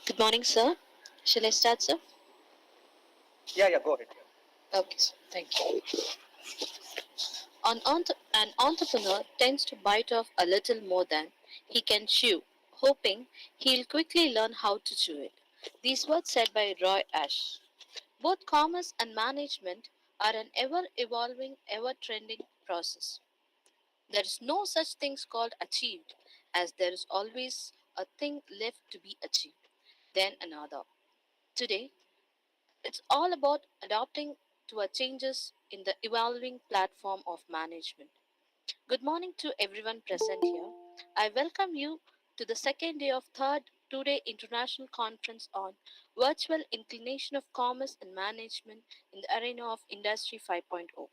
Good morning, sir. Shall I start, sir? Yeah, go ahead. Okay, sir. Thank you. An entrepreneur tends to bite off a little more than he can chew, hoping he'll quickly learn how to chew it. These words said by Roy Ash. Both commerce and management are an ever evolving, ever trending process. There is no such thing called achieved, as there is always a thing left to be achieved, then another. Today, it's all about adapting to a changes in the evolving platform of management. Good morning to everyone present here. I welcome you to the second day of third two-day international conference on virtual inclination of commerce and management in the arena of Industry 5.0.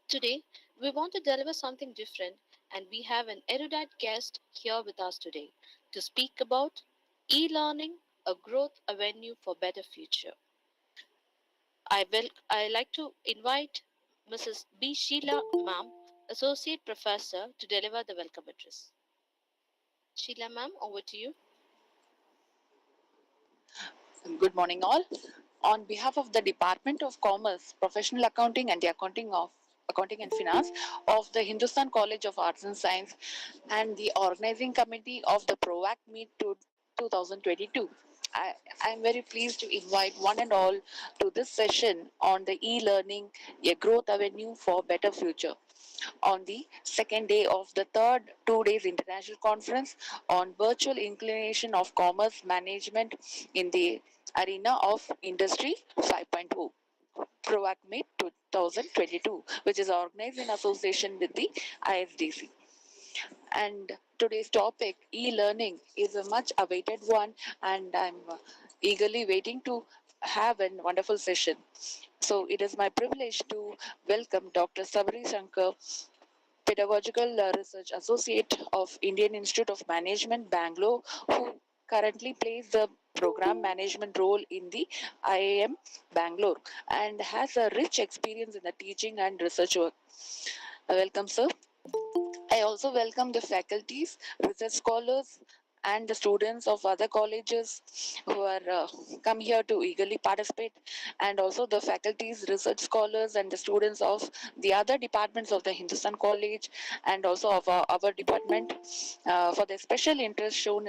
Today, we want to deliver something different and we have an erudite guest here with us today to speak about e-learning, a growth avenue for better future. I like to invite Mrs. B. Sheila Ma'am, Associate Professor, to deliver the welcome address. Sheila Ma'am, over to you. Good morning, all. On behalf of the Department of Commerce, Professional Accounting, and the Accounting and Finance of the Hindustan College of Arts and Science, and the organizing committee of the PROAC Meet to 2022, I am very pleased to invite one and all to this session on the e-learning, a growth avenue for better future, on the second day of the third 2 days international conference on virtual inclination of commerce management in the arena of Industry 5.0. PROAC Meet 2022, which is organized in association with the ISDC. And today's topic, e-learning, is a much awaited one, and I'm eagerly waiting to have a wonderful session. So it is my privilege to welcome Dr. Sabri Shankar, Pedagogical Research Associate of Indian Institute of Management, Bangalore, who currently plays the program management role in the IIM Bangalore and has a rich experience in the teaching and research work. Welcome, sir. I also welcome the faculties, research scholars, and the students of other colleges who are come here to eagerly participate, and also the faculties, research scholars, and the students of the other departments of the Hindustan College, and also of our department for the special interest shown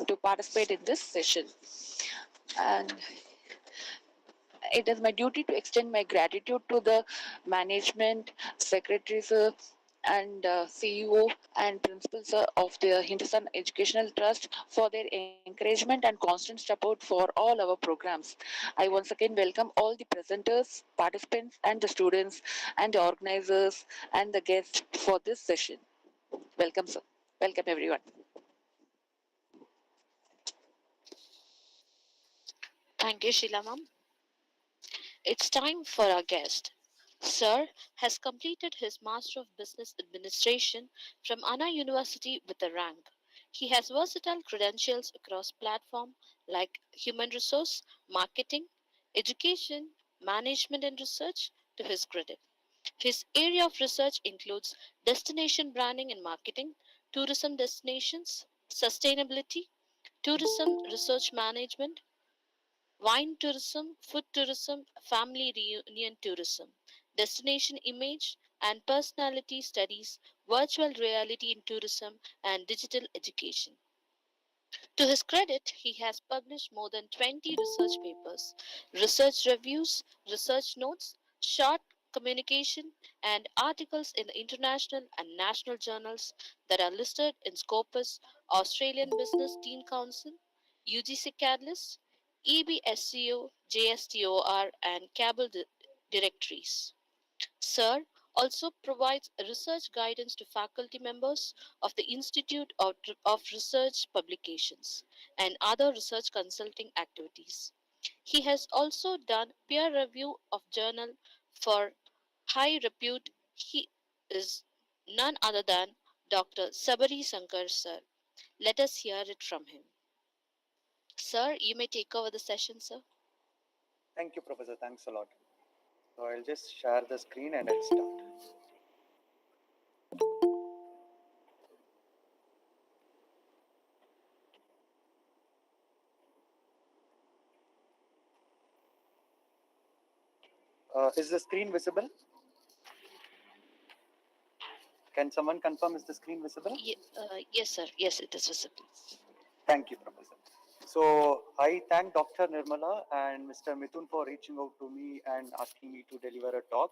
to participate in this session. And it is my duty to extend my gratitude to the management, secretaries, and CEO and principals of the Hindustan Educational Trust for their encouragement and constant support for all our programs. I once again welcome all the presenters, participants, and the students, and the organizers, and the guests for this session. Welcome, sir. Welcome, everyone. Thank you, Sheila Ma'am. It's time for our guest. Sir has completed his Master of Business Administration from Anna University with a rank. He has versatile credentials across platforms like human resource, marketing, education, management and research to his credit. His area of research includes destination branding and marketing, tourism destinations, sustainability, tourism research management, wine tourism, food tourism, family reunion tourism, destination image and personality studies, virtual reality in tourism, and digital education. To his credit, he has published more than 20 research papers, research reviews, research notes, short communication, and articles in the international and national journals that are listed in Scopus, Australian Business Teen Council, UGC Catalyst, EBSCO, JSTOR, and Cable directories. Sir also provides research guidance to faculty members of the Institute of Research Publications and other research consulting activities. He has also done peer review of journal for high repute. He is none other than Dr. Sabari Shankar, sir. Let us hear it from him. Sir, you may take over the session, sir. Thank you, Professor. Thanks a lot. So I'll just share the screen and I'll start. Is the screen visible? Can someone confirm, is the screen visible? Yes, sir. Yes, it is visible. Thank you, Professor. So I thank Dr. Nirmala and Mr. Mithun for reaching out to me and asking me to deliver a talk.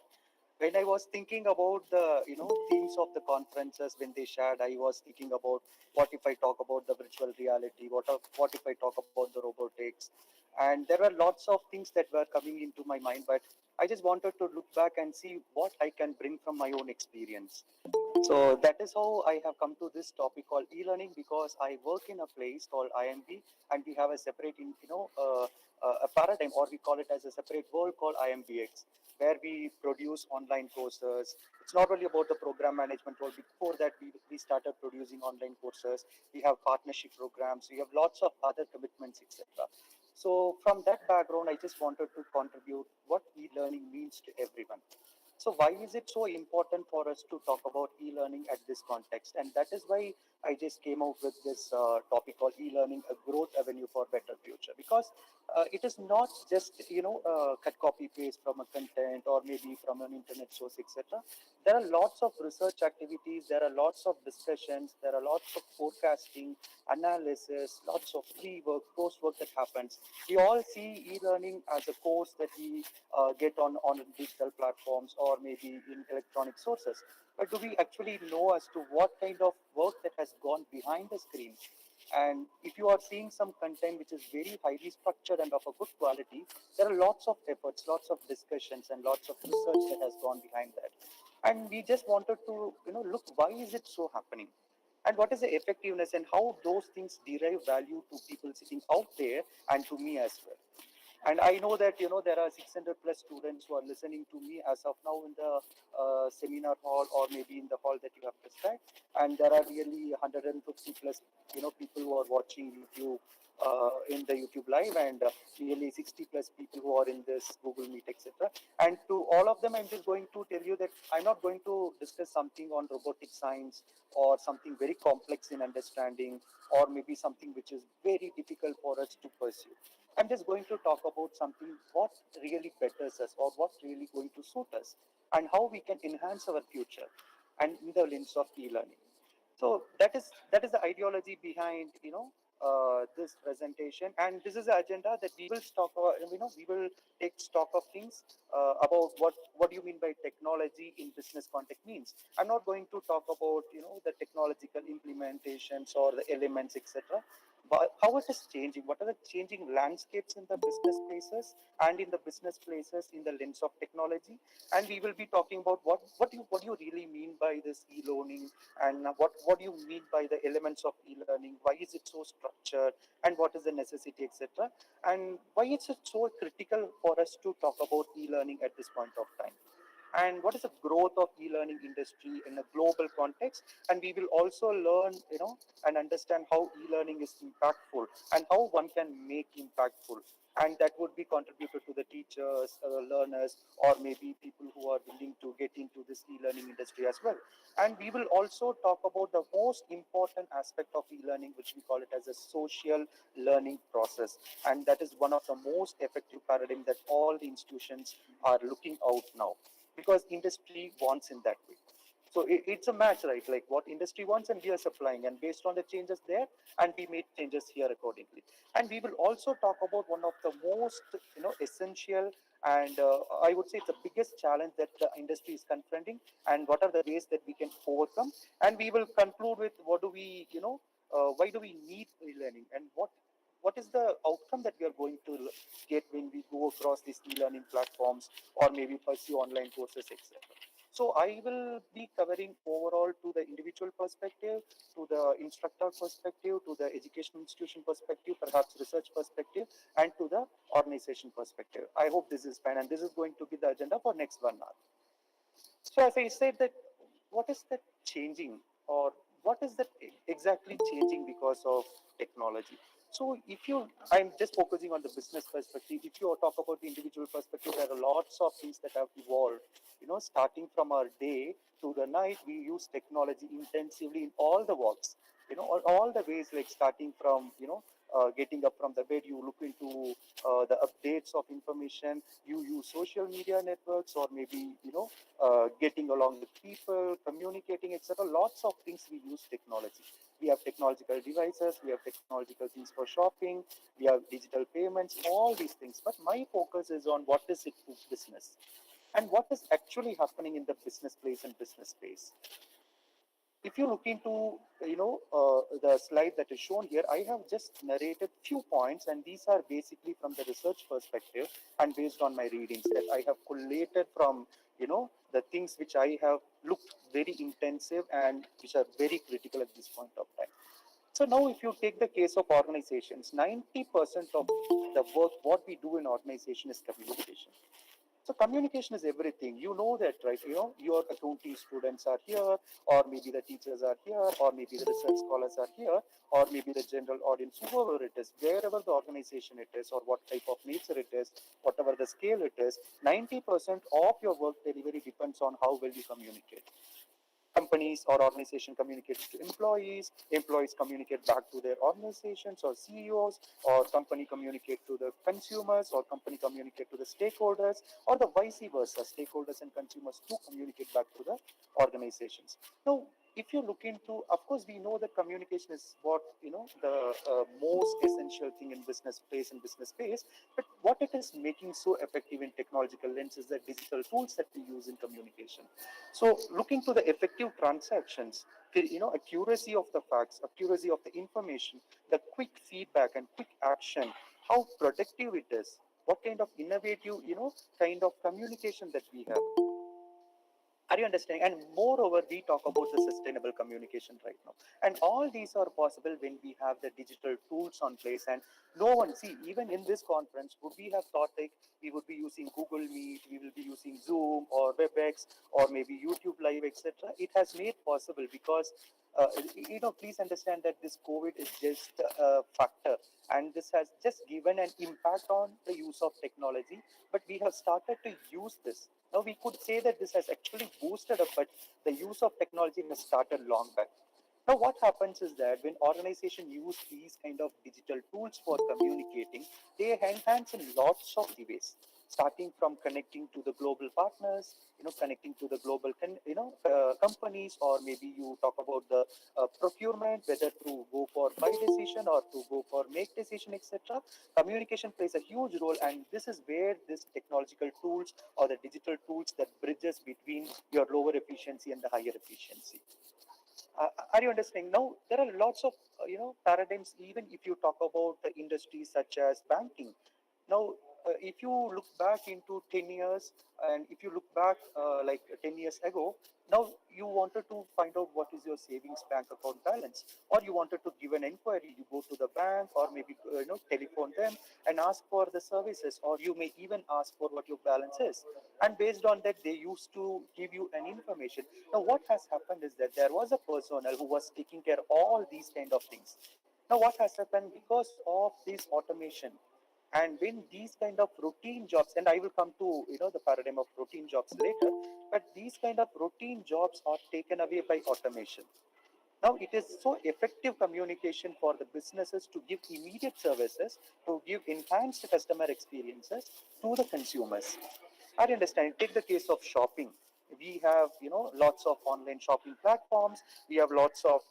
When I was thinking about the themes of the conferences when they shared, I was thinking about what if I talk about the virtual reality, what if I talk about the robotics, and there were lots of things that were coming into my mind. But I just wanted to look back and see what I can bring from my own experience. So that is how I have come to this topic called e-learning, because I work in a place called IMB, and we have a separate, a paradigm, or we call it as a separate world called IMBX, where we produce online courses. It's not only about the program management role. Before that, we started producing online courses. We have partnership programs. We have lots of other commitments, etc. So from that background, I just wanted to contribute what e-learning means to everyone. So why is it so important for us to talk about e-learning at this context? And that is why I just came out with this topic called e-learning, a growth avenue for better future. Because it is not just cut copy paste from a content or maybe from an internet source, etc. There are lots of research activities. There are lots of discussions. There are lots of forecasting, analysis, lots of pre-work, post-work that happens. We all see e-learning as a course that we get on digital platforms or maybe in electronic sources. But do we actually know as to what kind of work that has gone behind the screen? And if you are seeing some content which is very highly structured and of a good quality, there are lots of efforts, lots of discussions, and lots of research that has gone behind that. And we just wanted to, look, why is it so happening? And what is the effectiveness and how those things derive value to people sitting out there and to me as well. And I know that there are 600 plus students who are listening to me as of now in the seminar hall or maybe in the hall that you have prescribed, and there are really 150 plus people who are watching YouTube in the YouTube live, and nearly 60 plus people who are in this Google Meet, etc. And to all of them, I'm just going to tell you that I'm not going to discuss something on robotic science or something very complex in understanding or maybe something which is very difficult for us to pursue. I'm just going to talk about something what really betters us or what really going to suit us and how we can enhance our future and in the lens of e-learning. So that is the ideology behind this presentation, and this is the agenda that we will we will take stock of things about what do you mean by technology in business context means. I'm not going to talk about the technological implementations or the elements, etc. But how it is changing, what are the changing landscapes in the business places and in the business places in the lens of technology. And we will be talking about what do you really mean by this e-learning, and what do you mean by the elements of e-learning, why is it so structured, and what is the necessity, etc. And why is it so critical for us to talk about e-learning at this point of time, and what is the growth of e-learning industry in a global context. And we will also learn and understand how e-learning is impactful and how one can make impactful, and that would be contributed to the teachers, learners, or maybe people who are willing to get into this e-learning industry as well. And we will also talk about the most important aspect of e-learning, which we call it as a social learning process, and that is one of the most effective paradigm that all the institutions are looking out now, because industry wants in that way. So it's a match, right? Like what industry wants and we are supplying, and based on the changes there, and we made changes here accordingly. And we will also talk about one of the most essential, and I would say it's the biggest challenge that the industry is confronting, and what are the ways that we can overcome. And we will conclude with what do we why do we need e-learning, and what is the outcome that we are going to get when we go across these e-learning platforms or maybe pursue online courses, etc. So I will be covering overall to the individual perspective, to the instructor perspective, to the education institution perspective, perhaps research perspective, and to the organization perspective. I hope this is fine, and this is going to be the agenda for next 1 hour. So as I said that, what is that changing, or what is that exactly changing because of technology? So if you, I'm just focusing on the business perspective. If you talk about the individual perspective, there are lots of things that have evolved. Starting from our day to the night, we use technology intensively in all the walks. All the ways, like starting from getting up from the bed, you look into the updates of information, you use social media networks, or maybe, getting along with people, communicating, etc. Lots of things we use technology. We have technological devices, we have technological things for shopping, we have digital payments, all these things. But my focus is on what is it to business and what is actually happening in the business place and business space. If you look into the slide that is shown here, I have just narrated few points, and these are basically from the research perspective and based on my readings that I have collated from the things which I have looked very intensive and which are very critical at this point of time. So now if you take the case of organizations, 90% of the work what we do in organization is communication. So communication is everything. You know that, right? Your accounting students are here, or maybe the teachers are here, or maybe the research scholars are here, or maybe the general audience, whoever it is, wherever the organization it is, or what type of nature it is, whatever the scale it is, 90% of your work delivery depends on how well you communicate. Companies or organization communicates to employees, employees communicate back to their organizations or CEOs, or company communicate to the consumers, or company communicate to the stakeholders, or the vice versa, stakeholders and consumers to communicate back to the organizations. Now, if you look into, of course, we know that communication is what the most essential thing in business place and business space. But what it is making so effective in technological lens is the digital tools that we use in communication. So, looking to the effective transactions, accuracy of the facts, accuracy of the information, the quick feedback and quick action, how productive it is, what kind of innovative, kind of communication that we have. Are you understanding? And moreover, we talk about the sustainable communication right now. And all these are possible when we have the digital tools on place. And no one, see, even in this conference, would we have thought like we would be using Google Meet, we will be using Zoom or WebEx or maybe YouTube Live, etc. It has made possible because please understand that this COVID is just a factor, and this has just given an impact on the use of technology. But we have started to use this. Now we could say that this has actually boosted up, but the use of technology has started long back. Now, what happens is that when organizations use these kind of digital tools for communicating, they enhance in lots of the ways, starting from connecting to the global partners, connecting to the global, companies, or maybe you talk about the procurement, whether to go for buy decision or to go for make decision, etc. Communication plays a huge role, and this is where this technological tools or the digital tools that bridges between your lower efficiency and the higher efficiency. Are you understanding? Now, there are lots of paradigms. Even if you talk about the industries such as banking, now if you look back into 10 years, and if you look back like 10 years ago, now you wanted to find out what is your savings bank account balance, or you wanted to give an inquiry, you go to the bank, or maybe telephone them and ask for the services, or you may even ask for what your balance is, and based on that they used to give you an information. Now what has happened is that there was a personnel who was taking care of all these kind of things. Now what has happened because of this automation, and when these kind of routine jobs, and I will come to the paradigm of routine jobs later, but these kind of routine jobs are taken away by automation. Now it is so effective communication for the businesses to give immediate services, to give enhanced customer experiences to the consumers. I understand. Take the case of shopping. We have lots of online shopping platforms. We have lots of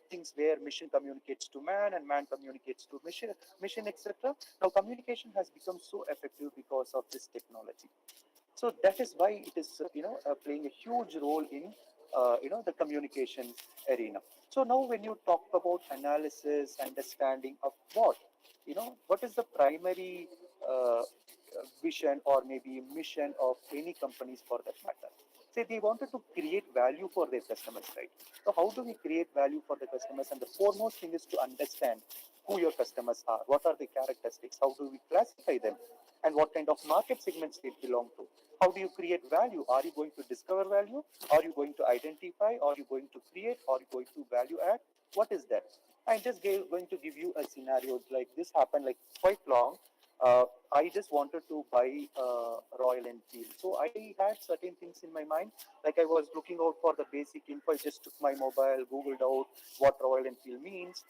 things where machine communicates to man and man communicates to machine, etc. Now communication has become so effective because of this technology. So that is why it is playing a huge role in the communication arena. So now when you talk about analysis, understanding of what is the primary vision or maybe mission of any companies for that matter. Say they wanted to create value for their customers, right? So how do we create value for the customers? And the foremost thing is to understand who your customers are, what are the characteristics, how do we classify them, and what kind of market segments they belong to. How do you create value? Are you going to discover value? Are you going to identify? Are you going to create? Are you going to value add? What is that? I'm just going to give you a scenario like this happened like quite long. I just wanted to buy Royal Enfield. So I had certain things in my mind. Like I was looking out for the basic info. I just took my mobile, Googled out what Royal Enfield means.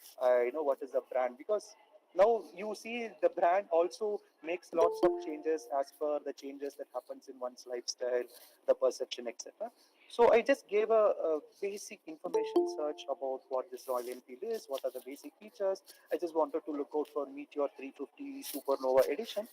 What is the brand, because now you see the brand also makes lots of changes as per the changes that happens in one's lifestyle, the perception, etc. So I just gave a basic information search about what this Royal Enfield is, what are the basic features. I just wanted to look out for Meteor 350 Supernova edition.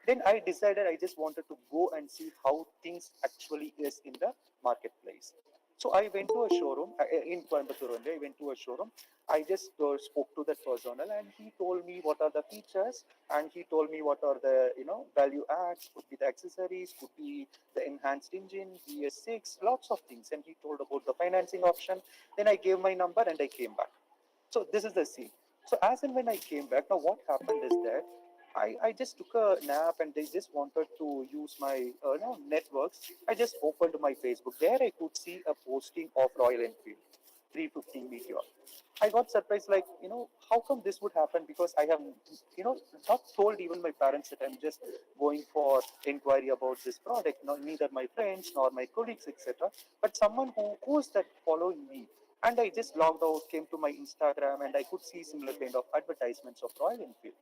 Then I decided I just wanted to go and see how things actually is in the marketplace. So I went to a showroom in Coimbatore only. I went to a showroom. I just spoke to that personnel, and he told me what are the features, and he told me what are the value adds, could be the accessories, could be the enhanced engine, BS6, lots of things. And he told about the financing option. Then I gave my number and I came back. So this is the scene. So as and when I came back, now what happened is that I just took a nap and they just wanted to use my networks. I just opened my Facebook. There I could see a posting of Royal Enfield 350 Meteor. I got surprised, like, how come this would happen? Because I have, not told even my parents that I'm just going for inquiry about this product, neither my friends nor my colleagues, etc. But someone who's that following me. And I just logged out, came to my Instagram, and I could see similar kind of advertisements of Royal Enfield.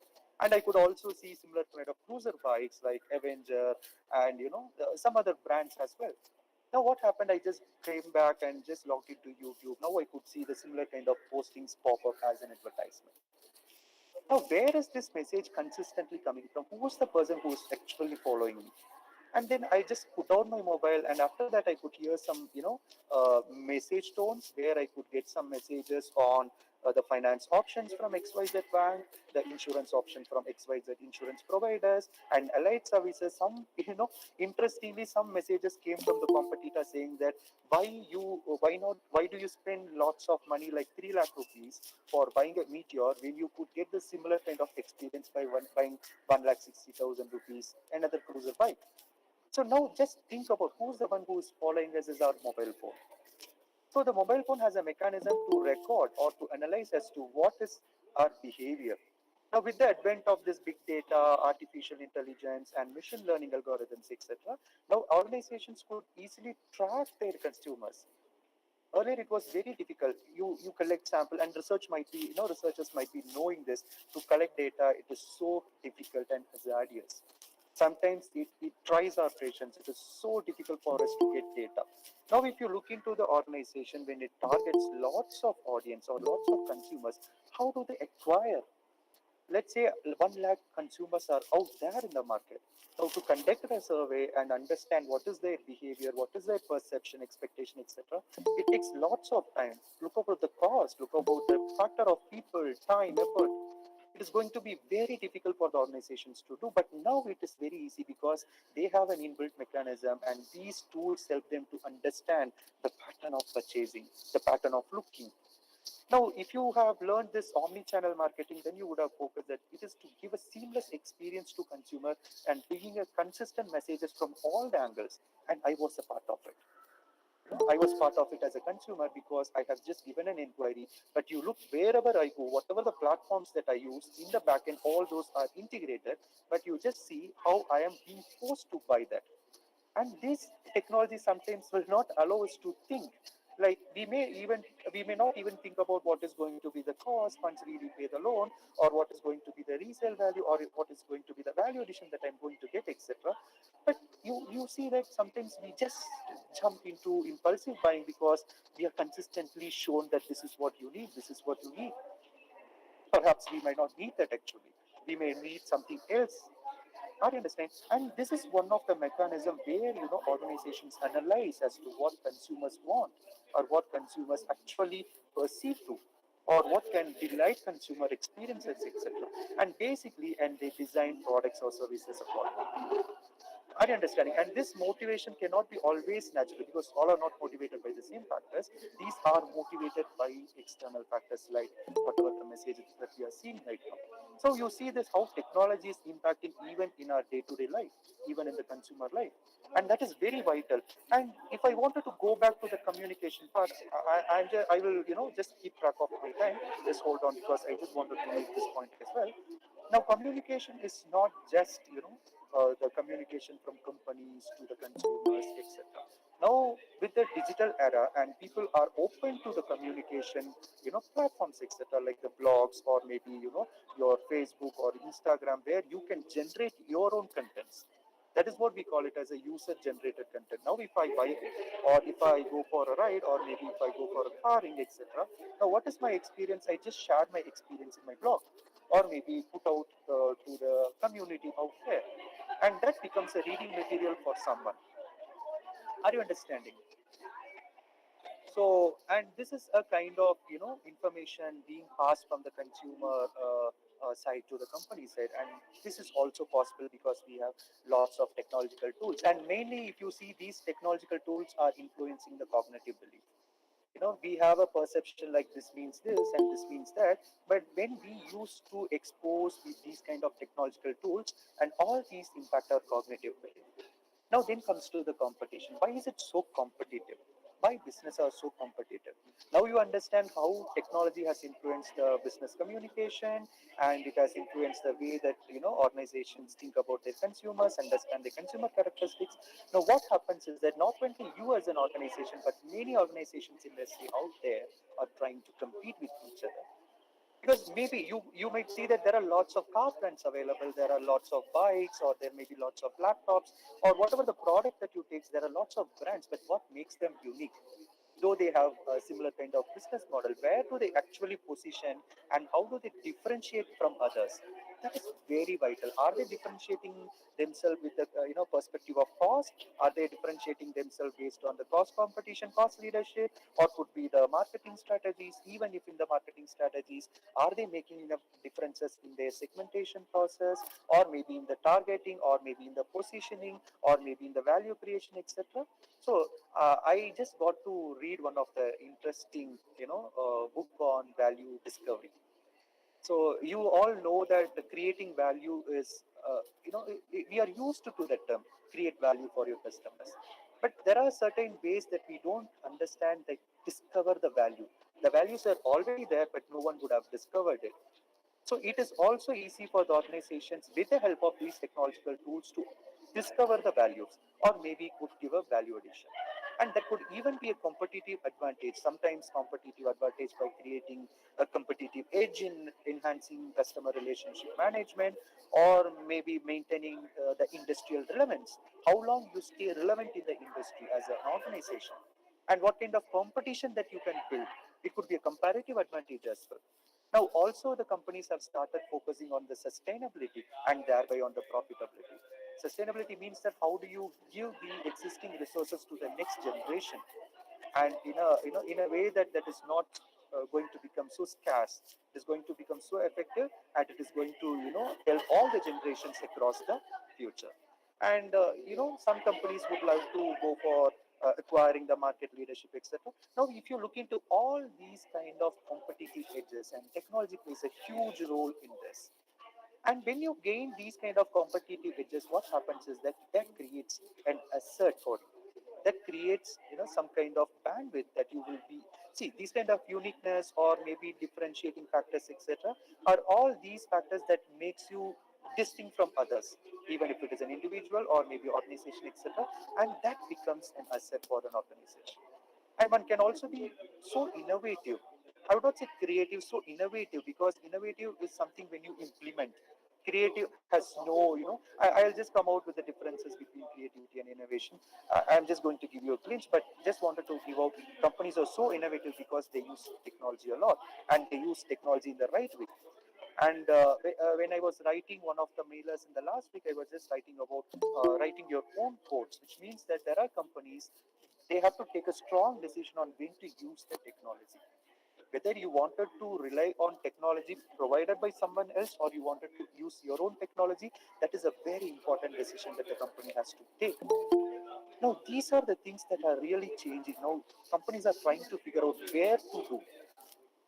And I could also see similar kind of cruiser bikes like Avenger and some other brands as well. Now what happened? I just came back and just logged into YouTube. Now I could see the similar kind of postings pop up as an advertisement. Now where is this message consistently coming from? Who is the person who is actually following me? And then I just put down my mobile, and after that I could hear some message tones where I could get some messages on the finance options from XYZ bank, the insurance option from XYZ insurance providers, and allied services. Some interestingly, some messages came from the competitor saying that why do you spend lots of money like 3 lakh rupees for buying a Meteor when you could get the similar kind of experience by buying 1,60,000 rupees another cruiser bike. So now just think about who's the one who is following us is our mobile phone. So the mobile phone has a mechanism to record or to analyze as to what is our behavior. Now with the advent of this big data, artificial intelligence and machine learning algorithms, etc., now organizations could easily track their consumers. Earlier it was very difficult. You collect sample, and research might be, researchers might be knowing this. To collect data, it is so difficult and hazardous. Sometimes it tries our patience. It is so difficult for us to get data. Now, if you look into the organization, when it targets lots of audience or lots of consumers, how do they acquire? Let's say 1 lakh consumers are out there in the market. Now, to conduct a survey and understand what is their behavior, what is their perception, expectation, etc., it takes lots of time. Look about the cost, look about the factor of people, time, effort. It is going to be very difficult for the organizations to do, but now it is very easy because they have an inbuilt mechanism, and these tools help them to understand the pattern of purchasing, the pattern of looking. Now, if you have learned this omni-channel marketing, then you would have focused that it is to give a seamless experience to consumer and bringing a consistent messages from all the angles. And I was a part of it. I was part of it as a consumer because I have just given an inquiry. But you look wherever I go, whatever the platforms that I use in the backend, all those are integrated. But you just see how I am being forced to buy that. And this technology sometimes will not allow us to think. Like we may not even think about what is going to be the cost once we repay the loan, or what is going to be the resale value, or what is going to be the value addition that I'm going to get, etc. But you see that sometimes we just jump into impulsive buying because we are consistently shown that this is what you need, this is what you need. Perhaps we might not need that actually. We may need something else. I understand. And this is one of the mechanism where organizations analyze as to what consumers want, or what consumers actually perceive to, or what can delight consumer experiences, etc. And basically, and they design products or services accordingly. Are you understanding? And this motivation cannot be always natural because all are not motivated by the same factors. These are motivated by external factors like whatever the messages that we are seeing right now. So you see this how technology is impacting even in our day-to-day life, even in the consumer life, and that is very vital. And if I wanted to go back to the communication part, I will just keep track of my time. Just hold on because I just wanted to make this point as well. Now, communication is not just the communication from companies to the consumers, etc. Now, with the digital era, and people are open to the communication, platforms, etc., like the blogs or maybe your Facebook or Instagram, where you can generate your own contents. That is what we call it as a user generated content. Now, if I buy or if I go for a ride or maybe if I go for a caring, etc. Now, what is my experience? I just share my experience in my blog or maybe put out to the community out there. And that becomes a reading material for someone. Are you understanding? So, and this is a kind of information being passed from the consumer side to the company side, and this is also possible because we have lots of technological tools. And mainly, if you see, these technological tools are influencing the cognitive belief. We have a perception like this means this and this means that, but when we used to expose with these kind of technological tools, and all these impact our cognitive belief. Now then comes to the competition. Why is it so competitive? Why business are so competitive? Now you understand how technology has influenced the business communication, and it has influenced the way that organizations think about their consumers, understand the consumer characteristics. Now what happens is that not only you as an organization, but many organizations industry out there are trying to compete with each other. Because maybe you might see that there are lots of car brands available, there are lots of bikes, or there may be lots of laptops, or whatever the product that you take, there are lots of brands, but what makes them unique? Though they have a similar kind of business model, where do they actually position and how do they differentiate from others? That is very vital. Are they differentiating themselves with the perspective of cost? Are they differentiating themselves based on the cost competition, cost leadership, or could be the marketing strategies? Even if in the marketing strategies, are they making enough differences in their segmentation process, or maybe in the targeting, or maybe in the positioning, or maybe in the value creation, etc.? So I just got to read one of the interesting, book on value discovery. So you all know that the creating value is, we are used to that term, create value for your customers. But there are certain ways that we don't understand that discover the value. The values are already there, but no one would have discovered it. So it is also easy for the organizations with the help of these technological tools to discover the values or maybe could give a value addition. And that could even be a competitive advantage, sometimes competitive advantage by creating a competitive edge in enhancing customer relationship management or maybe maintaining the industrial relevance. How long you stay relevant in the industry as an organization and what kind of competition that you can build. It could be a comparative advantage as well. Now, also the companies have started focusing on the sustainability and thereby on the profitability. Sustainability means that how do you give the existing resources to the next generation, and in a way that that is not going to become so scarce. It is going to become so effective, and it is going to help all the generations across the future. And some companies would like to go for acquiring the market leadership, etc. Now, if you look into all these kind of competitive edges, and technology plays a huge role in this. And when you gain these kind of competitive edges, what happens is that that creates an asset for you. That creates some kind of bandwidth that you will be see these kind of uniqueness or maybe differentiating factors, etc. Are all these factors that makes you distinct from others, even if it is an individual or maybe organization, etc. And that becomes an asset for an organization. And one can also be so innovative. I would not say creative, so innovative, because innovative is something when you implement. Creative has no, I'll just come out with the differences between creativity and innovation. I'm just going to give you a glimpse, but just wanted to give out companies are so innovative because they use technology a lot and they use technology in the right way. And when I was writing one of the mailers in the last week, I was just writing about writing your own codes, which means that there are companies, they have to take a strong decision on when to use the technology. Whether you wanted to rely on technology provided by someone else or you wanted to use your own technology, that is a very important decision that the company has to take. Now, these are the things that are really changing. Now, companies are trying to figure out where to do.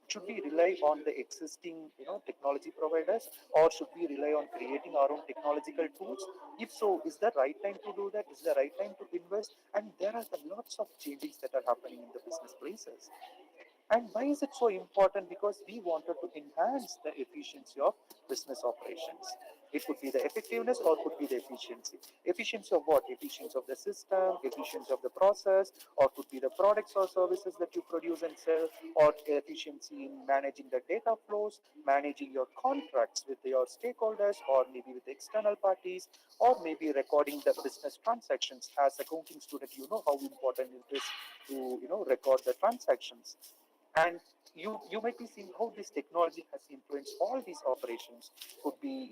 Should we rely on the existing technology providers, or should we rely on creating our own technological tools? If so, is the right time to do that? Is the right time to invest? And there are the lots of changes that are happening in the business places. And why is it so important? Because we wanted to enhance the efficiency of business operations. It could be the effectiveness or could be the efficiency. Efficiency of what? Efficiency of the system, efficiency of the process, or could be the products or services that you produce and sell, or efficiency in managing the data flows, managing your contracts with your stakeholders, or maybe with external parties, or maybe recording the business transactions. As accounting student, you know how important it is to record the transactions. And you might be seeing how this technology has influenced all these operations. Could be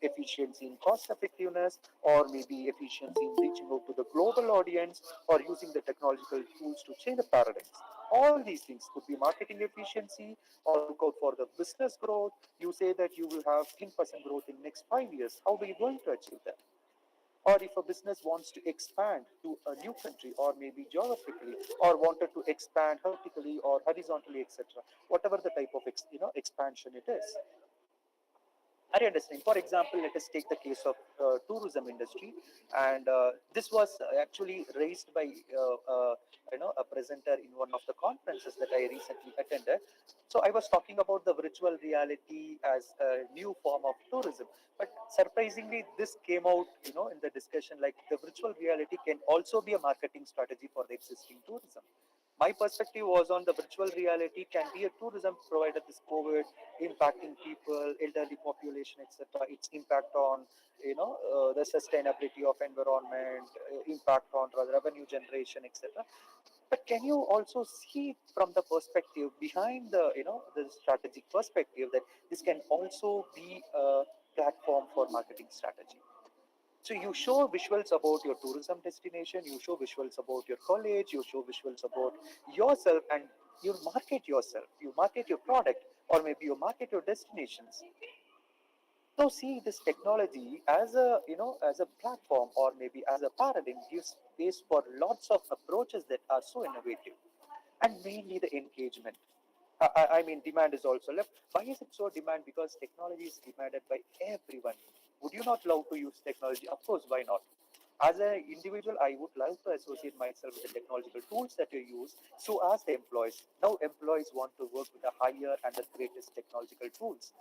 efficiency in cost effectiveness, or maybe efficiency in reaching out to the global audience, or using the technological tools to change the paradigms. All these things could be marketing efficiency, or look out for the business growth. You say that you will have 10% growth in next 5 years. How are you going to achieve that? Or if a business wants to expand to a new country, or maybe geographically, or wanted to expand vertically or horizontally, etc., whatever the type of expansion it is. Are you understanding? For example, let us take the case of tourism industry, and this was actually raised by a presenter in one of the conferences that I recently attended. So I was talking about the virtual reality as a new form of tourism, but surprisingly, this came out, in the discussion, like the virtual reality can also be a marketing strategy for the existing tourism. My perspective was on the virtual reality can be a tourism provided this COVID impacting people, elderly population, etc. Its impact on the sustainability of environment, impact on revenue generation, etc. But can you also see from the perspective behind the strategic perspective that this can also be a platform for marketing strategy? So you show visuals about your tourism destination, you show visuals about your college, you show visuals about yourself, and you market yourself, you market your product, or maybe you market your destinations. Now see this technology as a as a platform, or maybe as a paradigm, gives space for lots of approaches that are so innovative, and mainly the engagement. I mean, demand is also left. Why is it so demand? Because technology is demanded by everyone. Would you not love to use technology? Of course, why not? As an individual, I would love to associate myself with the technological tools that you use. So, as the employees, now employees want to work with the higher and the greatest technological tools,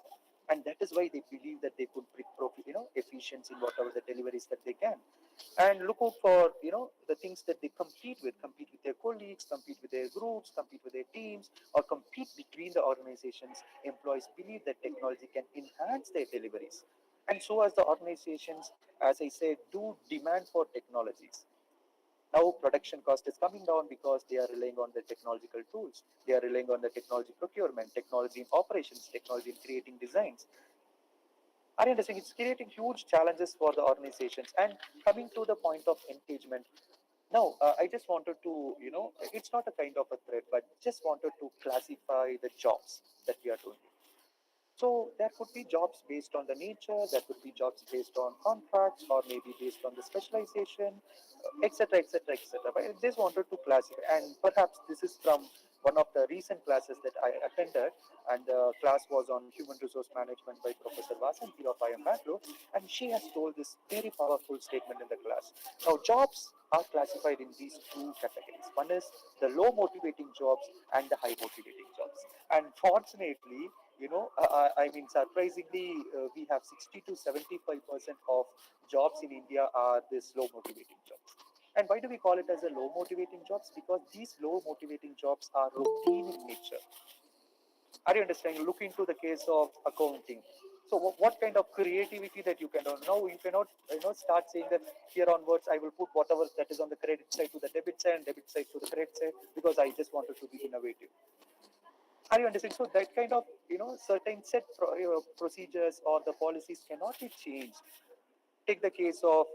and that is why they believe that they could bring profit, efficiency in whatever the deliveries that they can, and look out for the things that they compete with their colleagues, compete with their groups, compete with their teams, or compete between the organizations. Employees believe that technology can enhance their deliveries, and so as the organizations, as I said, do demand for technologies. Now production cost is coming down because they are relying on the technological tools, they are relying on the technology procurement, technology in operations, technology in creating designs. Are you understanding? It's creating huge challenges for the organizations. And coming to the point of engagement, now I just wanted to, it's not a kind of a threat, but just wanted to classify the jobs that we are doing. So there could be jobs based on the nature, there could be jobs based on contracts, or maybe based on the specialization, etc., etc., etc. But I just wanted to classify, and perhaps this is from one of the recent classes that I attended, and the class was on human resource management by Professor Vasanthi of IIM Bangalore, and she has told this very powerful statement in the class. Now, jobs are classified in these two categories. One is the low motivating jobs and the high motivating jobs. And fortunately, I mean, surprisingly, we have 60 to 75% of jobs in India are this low motivating jobs. And why do we call it as a low motivating jobs? Because these low motivating jobs are routine in nature. Are you understanding? Look into the case of accounting. So what kind of creativity that you can do? No, you cannot start saying that here onwards I will put whatever that is on the credit side to the debit side and debit side to the credit side because I just wanted to be innovative. Are you understanding? So that kind of certain set procedures or the policies cannot be changed. Take the case of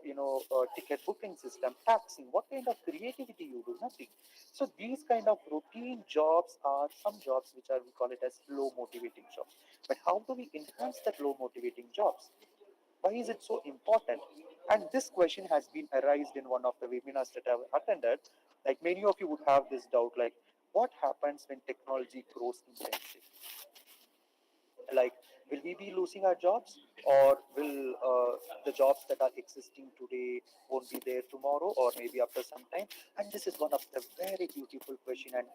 ticket booking system, taxing. What kind of creativity you do? Nothing. So these kind of routine jobs are some jobs which are we call it as low motivating jobs. But how do we enhance that low motivating jobs? Why is it so important? And this question has been arised in one of the webinars that I've attended. Like many of you would have this doubt, like what happens when technology grows intensive? Like Will we be losing our jobs, or will the jobs that are existing today won't be there tomorrow, or maybe after some time? And this is one of the very beautiful question, and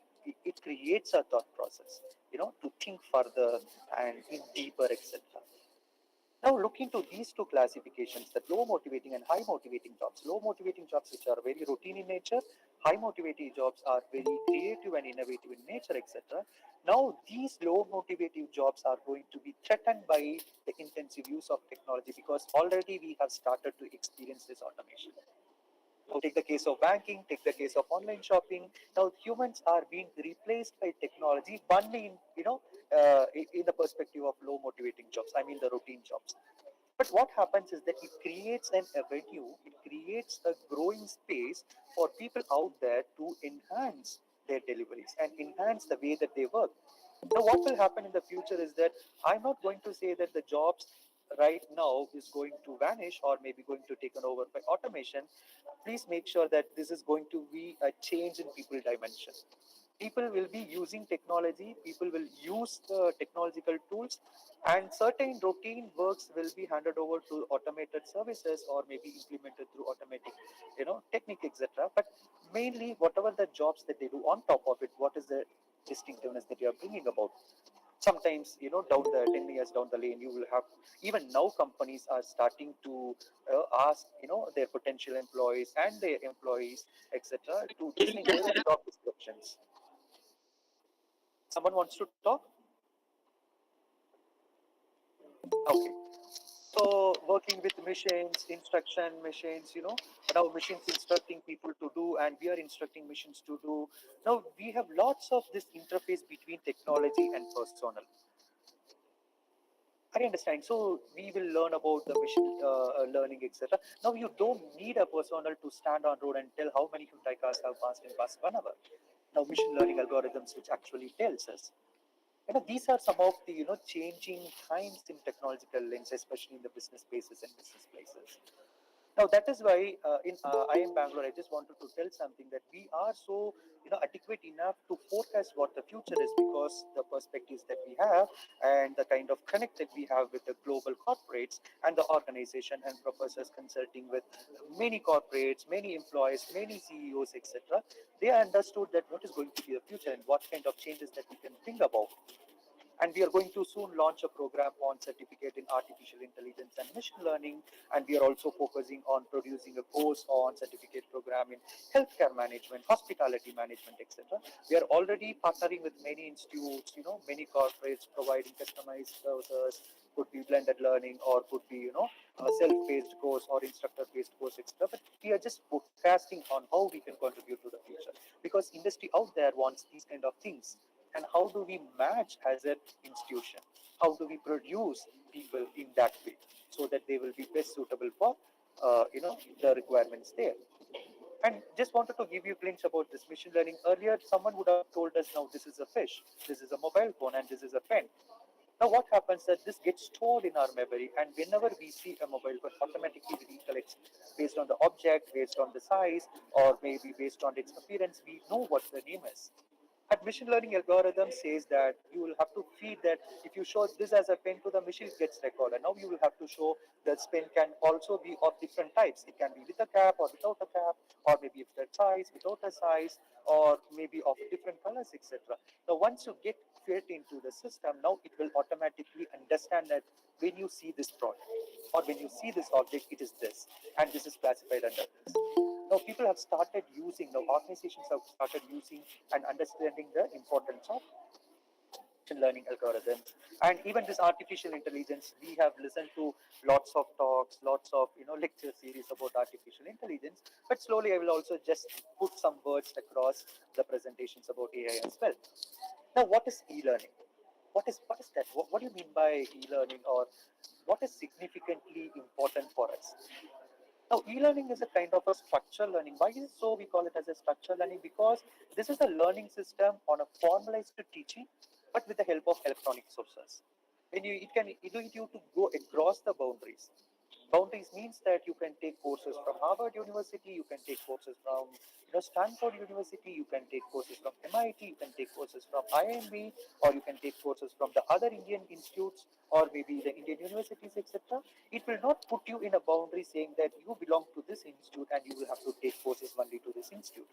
it creates a thought process, to think further and in deeper, etc. Now look into these two classifications, the low motivating and high motivating jobs. Low motivating jobs which are very routine in nature, high motivating jobs are very creative and innovative in nature, etc. Now these low motivating jobs are going to be threatened by the intensive use of technology, because already we have started to experience this automation. Now take the case of banking, take the case of online shopping. Now humans are being replaced by technology only in the perspective of low motivating jobs. I mean the routine jobs. But what happens is that it creates an avenue, it creates a growing space for people out there to enhance their deliveries and enhance the way that they work. Now, what will happen in the future is that I'm not going to say that the jobs right now is going to vanish or maybe going to taken over by automation. Please make sure that this is going to be a change in people dimension. People will be using technology, people will use the technological tools, and certain routine works will be handed over to automated services or maybe implemented through automatic technique, etc. But mainly whatever the jobs that they do on top of it, what is the distinctiveness that you are bringing about? Sometimes down the 10 years down the lane, you will have, even now companies are starting to ask their potential employees and their employees, etc., to design their own job descriptions. Someone wants to talk? Okay. So working with machines, instruction machines, now machines instructing people to do, and we are instructing machines to do. Now we have lots of this interface between technology and personal. I understand. So we will learn about the machine learning, etc. Now you don't need a personnel to stand on road and tell how many HICAS have passed in past 1 hour. Now machine learning algorithms which actually tells us. These are some of the changing times in technological lens, especially in the business spaces and business places. Now that is why in I am Bangalore, I just wanted to tell something, that we are so adequate enough to forecast what the future is, because the perspectives that we have and the kind of connect that we have with the global corporates and the organization and professors consulting with many corporates, many employees, many CEOs, etc. They understood that what is going to be the future and what kind of changes that we can think about. And we are going to soon launch a program on certificate in artificial intelligence and machine learning. And we are also focusing on producing a course on certificate program in healthcare management, hospitality management, etc. We are already partnering with many institutes, many corporates providing customized services. Could be blended learning, or could be a self-paced course or instructor-based course, etc. But we are just forecasting on how we can contribute to the future, because industry out there wants these kind of things. And how do we match as an institution? How do we produce people in that way so that they will be best suitable for the requirements there? And just wanted to give you a glimpse about this machine learning. Earlier, someone would have told us, now this is a fish, this is a mobile phone, and this is a pen. Now, what happens that this gets stored in our memory, and whenever we see a mobile phone, automatically we recollect based on the object, based on the size, or maybe based on its appearance, we know what the name is. And machine learning algorithm says that you will have to feed that. If you show this as a pen to the machine, it gets recorded. Now you will have to show that pen can also be of different types. It can be with a cap or without a cap, or maybe with a size, without a size, or maybe of different colors, etc. Now once you get fit into the system, now it will automatically understand that when you see this product or when you see this object, it is this, and this is classified under this. Now people have started using, now organizations have started using and understanding the importance of machine learning algorithms. And even this artificial intelligence, we have listened to lots of talks, lots of lecture series about artificial intelligence. But slowly I will also just put some words across the presentations about AI as well. Now what is e-learning? What is that? What do you mean by e-learning, or what is significantly important for us? Now, e-learning is a kind of a structured learning. Why is it so we call it as a structured learning? Because this is a learning system on a formalized teaching, but with the help of electronic sources. When you, it can enable you to go across the boundaries. Boundaries means that you can take courses from Harvard University, you can take courses from Stanford University, you can take courses from MIT, you can take courses from IMB, or you can take courses from the other Indian institutes or maybe the Indian universities, etc. It will not put you in a boundary saying that you belong to this institute and you will have to take courses only to this institute.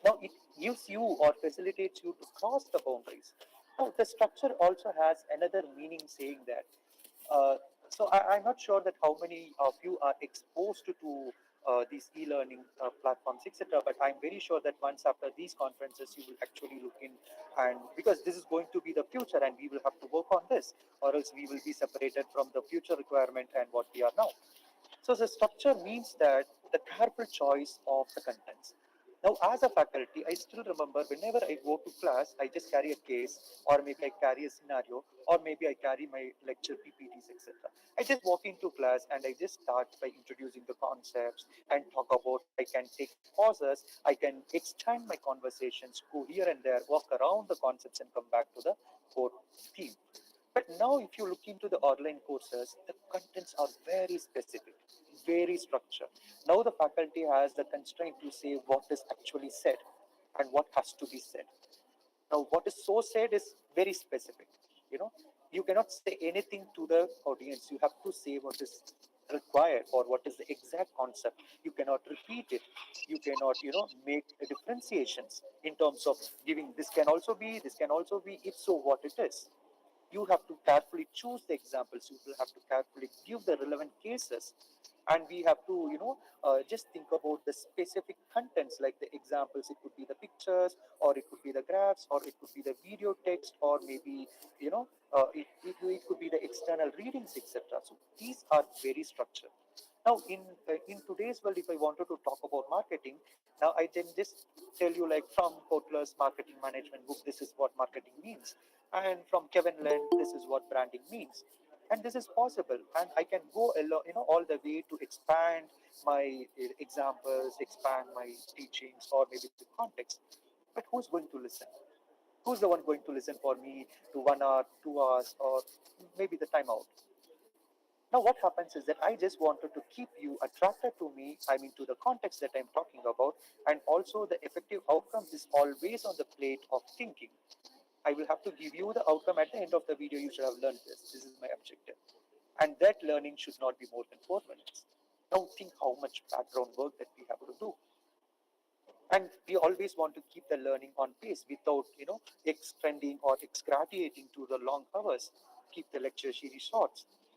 Now it gives you or facilitates you to cross the boundaries. Now the structure also has another meaning saying that. I'm not sure that how many of you are exposed to these e-learning platforms, etc. But I'm very sure that once after these conferences, you will actually look in, and because this is going to be the future, and we will have to work on this, or else we will be separated from the future requirement and what we are now. So the structure means that the careful choice of the contents. Now, as a faculty, I still remember whenever I go to class, I just carry a case, or maybe I carry a scenario, or maybe I carry my lecture PPTs, etc. I just walk into class and I just start by introducing the concepts and talk about. I can take pauses, I can extend my conversations, go here and there, walk around the concepts, and come back to the core theme. But now, if you look into the online courses, the contents are very specific, very structured. Now, the faculty has the constraint to say what is actually said and what has to be said. Now, what is so said is very specific. You know, you cannot say anything to the audience. You have to say what is required or what is the exact concept. You cannot repeat it. You cannot, make differentiations in terms of giving this can also be, this can also be. If so, what it is, you have to carefully choose the examples, you will have to carefully give the relevant cases, and we have to just think about the specific contents like the examples. It could be the pictures, or it could be the graphs, or it could be the video text, or maybe it could be the external readings, etc. So these are very structured. Now, in today's world, if I wanted to talk about marketing, now I can just tell you, like, from Kotler's marketing management book, this is what marketing means, and from Kevin Lynn, this is what branding means, and this is possible. And I can go all the way to expand my examples, expand my teachings, or maybe the context. But who's going to listen? Who's the one going to listen for me to 1 hour, 2 hours, or maybe the timeout? Now, what happens is that I just wanted to keep you attracted to me, I mean, to the context that I'm talking about, and also the effective outcome is always on the plate of thinking. I will have to give you the outcome at the end of the video. You should have learned this. This is my objective. And that learning should not be more than 4 minutes. Now, think how much background work that we have to do. And we always want to keep the learning on pace without, extending or excruciating to the long hours. Keep the lecture series short.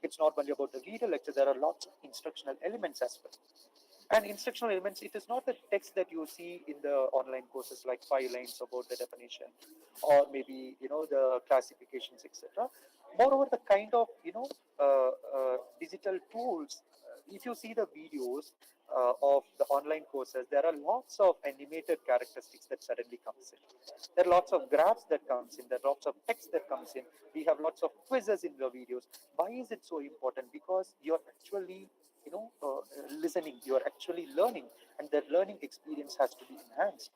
It's not only about the video lecture, there are lots of instructional elements as well. And instructional elements, it is not the text that you see in the online courses like 5 lines about the definition, or maybe the classifications, etc. Moreover, the kind of digital tools. If you see the videos of the online courses, there are lots of animated characteristics that suddenly comes in. There are lots of graphs that comes in. There are lots of text that comes in. We have lots of quizzes in the videos. Why is it so important? Because you're actually listening, you are actually learning, and the learning experience has to be enhanced.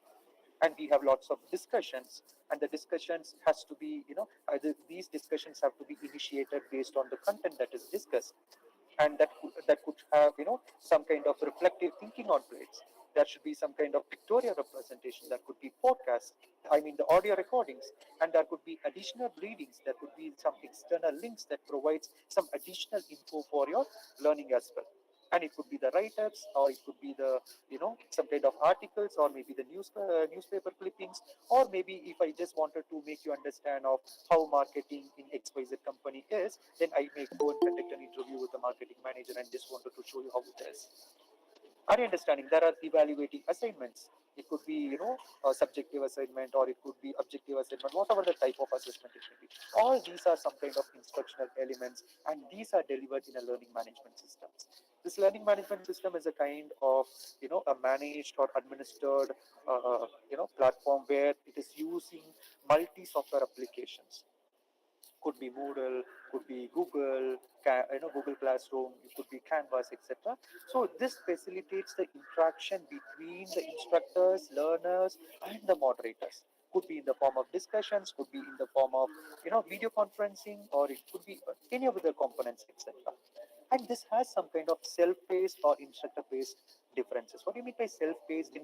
And we have lots of discussions, and the discussions has to be these discussions have to be initiated based on the content that is discussed, and that could have some kind of reflective thinking on plates. There should be some kind of pictorial representation. That could be podcasts, I mean the audio recordings, and there could be additional readings. There could be some external links that provides some additional info for your learning as well. And it could be the write-ups, or it could be the some kind of articles, or maybe the newspaper clippings, or maybe if I just wanted to make you understand of how marketing in XYZ company is, then I may go and conduct an interview with the marketing manager and just wanted to show you how it is. Are you understanding? There are evaluating assignments. It could be, a subjective assignment, or it could be objective assignment, whatever the type of assessment it may be. All these are some kind of instructional elements, and these are delivered in a learning management system. This learning management system is a kind of, a managed or administered, platform where it is using multi-software applications. Could be Moodle, could be Google, Google Classroom, it could be Canvas, etc. So this facilitates the interaction between the instructors, learners, and the moderators. Could be in the form of discussions, could be in the form of video conferencing, or it could be any of the components, etc. And this has some kind of self-paced or instructor-paced differences. What do you mean by self-paced in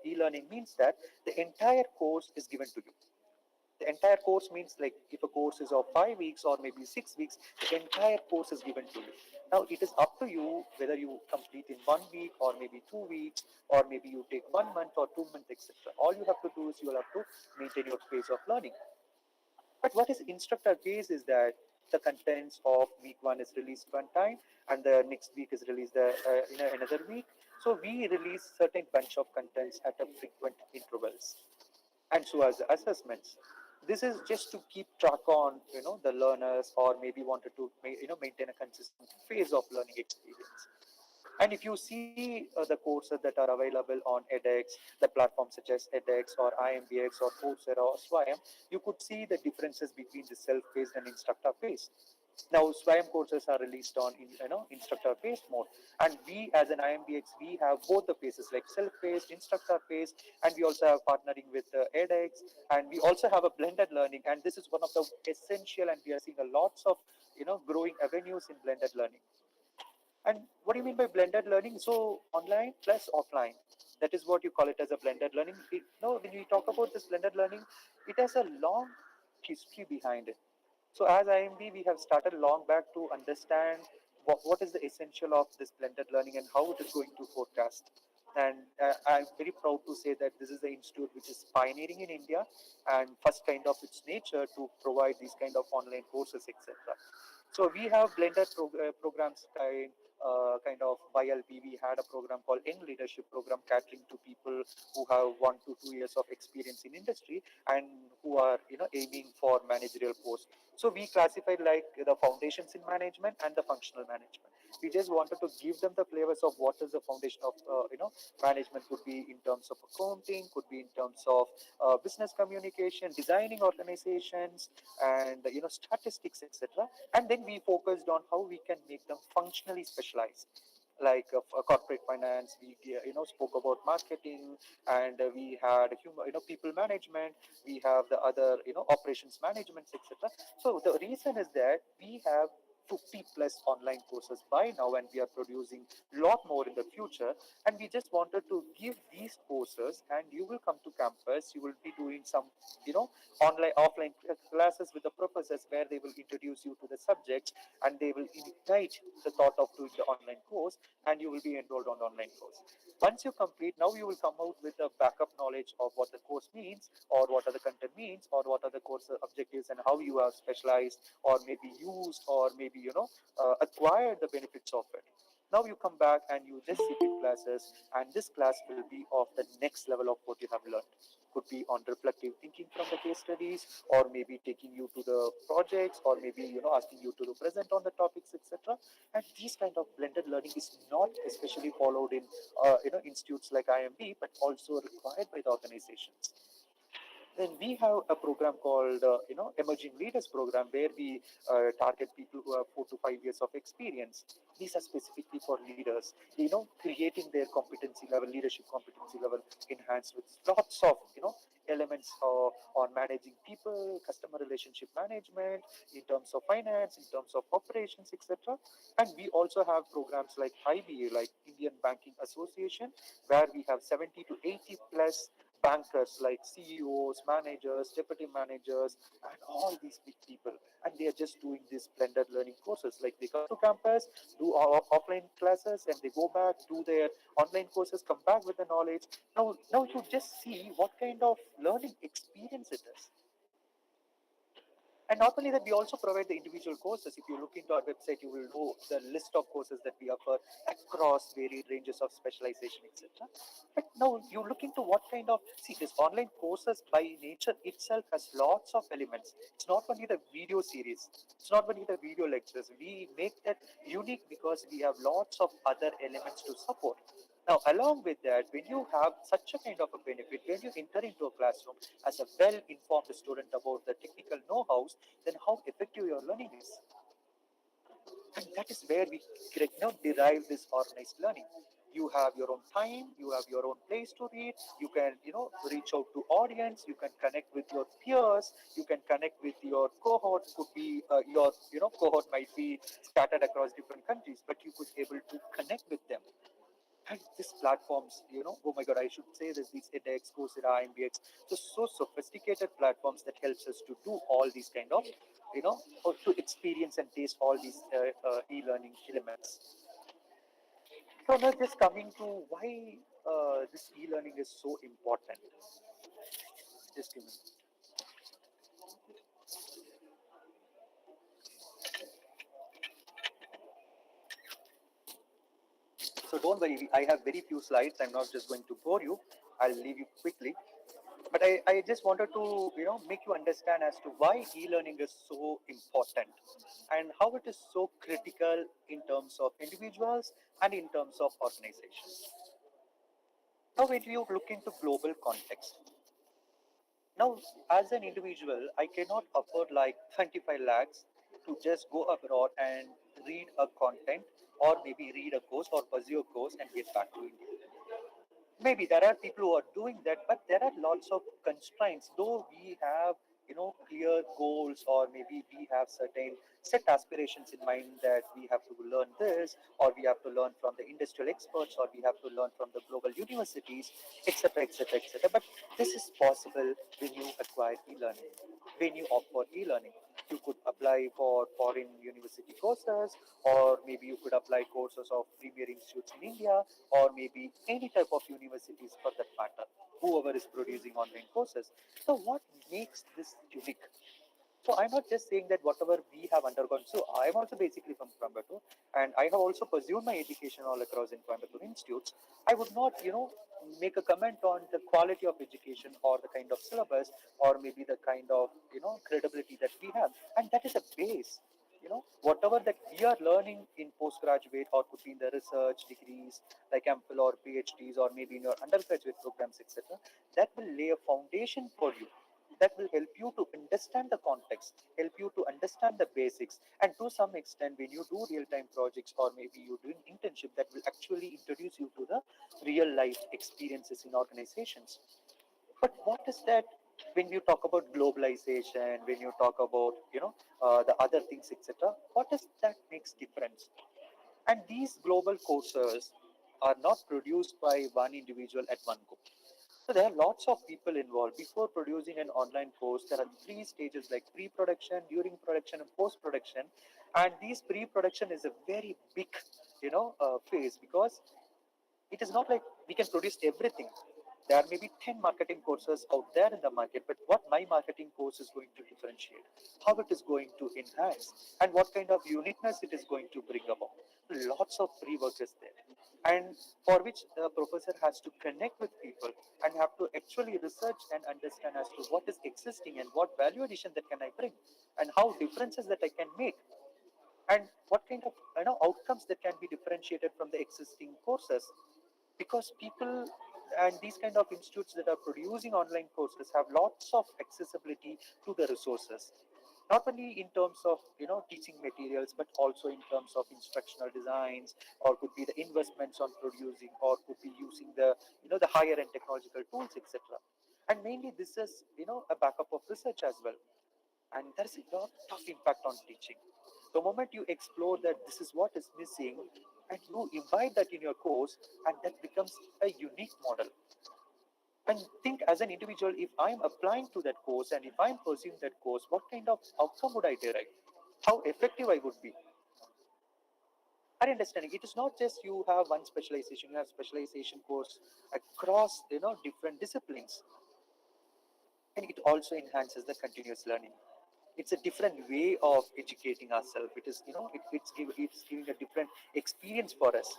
e-learning? Means that the entire course is given to you. The entire course means, like, if a course is of 5 weeks or maybe 6 weeks, the entire course is given to you. Now it is up to you whether you complete in 1 week or maybe 2 weeks, or maybe you take 1 month or 2 months, etc. All you have to do is you will have to maintain your pace of learning. But what is instructor based is that the contents of week one is released one time, and the next week is released in another week. So we release certain bunch of contents at a frequent intervals, and so as the assessments. This is just to keep track on the learners, or maybe wanted to maintain a consistent phase of learning experience. And if you see the courses that are available on edX, the platforms such as edX or IMBX or Coursera or Swayam, you could see the differences between the self-paced and instructor-paced. Now, Swayam courses are released on instructor-paced mode, and we as an IMBX, we have both the paces, like self-paced, instructor-paced, and we also have partnering with edX, and we also have a blended learning, and this is one of the essential, and we are seeing a lots of growing avenues in blended learning. And what do you mean by blended learning? So online plus offline. That is what you call it as a blended learning. When we talk about this blended learning, it has a long history behind it. So as IMB, we have started long back to understand what is the essential of this blended learning and how it is going to forecast. And I'm very proud to say that this is the institute which is pioneering in India and first kind of its nature to provide these kind of online courses, etc. So we have blended programs kind of YLP. We had a program called Young Leadership Program, catering to people who have 1 to 2 years of experience in industry and who are aiming for managerial posts. So we classified like the foundations in management and the functional management. We just wanted to give them the flavors of what is the foundation of management. Could be in terms of accounting, could be in terms of business communication, designing organizations, and statistics, etc. And then we focused on how we can make them functionally specialized, like corporate finance. We spoke about marketing, and we had people management. We have the other operations management, etc. So the reason is that we have 50 plus online courses by now, and we are producing a lot more in the future. And we just wanted to give these courses, and you will come to campus, you will be doing some online offline classes with the professors, where they will introduce you to the subjects, and they will ignite the thought of doing the online course, and you will be enrolled on the online course. Once you complete, now you will come out with a backup knowledge of what the course means, or what are the content means, or what are the course objectives, and how you are specialized, or maybe used, or maybe acquired the benefits of it. Now you come back and you just sit in classes, and this class will be of the next level of what you have learned. Could be on reflective thinking from the case studies, or maybe taking you to the projects, or maybe asking you to present on the topics, etc. And this kind of blended learning is not especially followed in institutes like IMB, but also required by the organizations. Then we have a program called Emerging Leaders Program, where we target people who have 4 to 5 years of experience. These are specifically for leaders, creating their competency level, leadership competency level enhanced with lots of elements on managing people, customer relationship management, in terms of finance, in terms of operations, etc. And we also have programs like IBA, like Indian Banking Association, where we have 70 to 80 plus bankers like CEOs, managers, deputy managers, and all these big people. And they are just doing these blended learning courses. Like, they come to campus, do offline classes, and they go back, do their online courses, come back with the knowledge. Now you just see what kind of learning experience it is. And not only that, we also provide the individual courses. If you look into our website, you will know the list of courses that we offer across varied ranges of specialization, etc. But now you look into what kind of, see, this online courses by nature itself has lots of elements. It's not only the video series, it's not only the video lectures. We make that unique because we have lots of other elements to support. Now, along with that, when you have such a kind of a benefit, when you enter into a classroom as a well-informed student about the technical know-hows, then how effective your learning is. And that is where we derive this organized learning. You have your own time, you have your own place to read, you can reach out to audience, you can connect with your peers, you can connect with your cohort. Could be your cohort might be scattered across different countries, but you could able to connect with them. And these platforms, oh my god, I should say this, these edX, Coursera, MBX, so sophisticated platforms that helps us to do all these kind of or to experience and taste all these e-learning elements. So now just coming to why this e-learning is so important. Just give me. So don't worry, I have very few slides. I'm not just going to bore you. I'll leave you quickly. But I just wanted to make you understand as to why e-learning is so important and how it is so critical in terms of individuals and in terms of organizations. Now, when you look into global context, now, as an individual, I cannot afford like 25 lakhs to just go abroad and read a content or maybe read a course or pursue a course and get back to India. Maybe there are people who are doing that, but there are lots of constraints. Though we have clear goals, or maybe we have certain set aspirations in mind that we have to learn this, or we have to learn from the industrial experts, or we have to learn from the global universities, etc., etc., etc. But this is possible when you acquire e-learning, when you opt for e-learning. You could apply for foreign university courses, or maybe you could apply courses of premier institutes in India, or maybe any type of universities for that matter, whoever is producing online courses. So, what makes this unique? So I'm not just saying that whatever we have undergone. So I'm also basically from Coimbatore, and I have also pursued my education all across in Coimbatore institutes. I would not, make a comment on the quality of education or the kind of syllabus or maybe the kind of credibility that we have, and that is a base. Whatever that we are learning in postgraduate or could be in the research degrees like MPhil or PhDs or maybe in your undergraduate programs, etc., that will lay a foundation for you, that will help you to understand the context, help you to understand the basics, and to some extent, when you do real-time projects or maybe you're doing internship, that will actually introduce you to the real-life experiences in organizations. But what is that when you talk about globalization, when you talk about the other things, etc.? What is that makes difference? And these global courses are not produced by one individual at one go. So there are lots of people involved. Before producing an online course, there are three stages like pre-production, during production, and post-production. And these pre-production is a very big, phase, because it is not like we can produce everything. There may be 10 marketing courses out there in the market, but what my marketing course is going to differentiate, how it is going to enhance, and what kind of uniqueness it is going to bring about. Lots of free work is there. And for which the professor has to connect with people and have to actually research and understand as to what is existing and what value addition that can I bring and how differences that I can make and what kind of outcomes that can be differentiated from the existing courses, because people and these kind of institutes that are producing online courses have lots of accessibility to the resources, not only in terms of teaching materials, but also in terms of instructional designs, or could be the investments on producing, or could be using the the higher end technological tools, etc. And mainly this is a backup of research as well, and there's a lot of impact on teaching. The moment you explore that this is what is missing and you invite that in your course, and that becomes a unique model. And think as an individual, if I'm applying to that course and if I'm pursuing that course, what kind of outcome would I derive? How effective I would be? Are understanding? It is not just you have one specialization, you have specialization course across different disciplines, and it also enhances the continuous learning. It's a different way of educating ourselves. It is it's giving a different experience for us.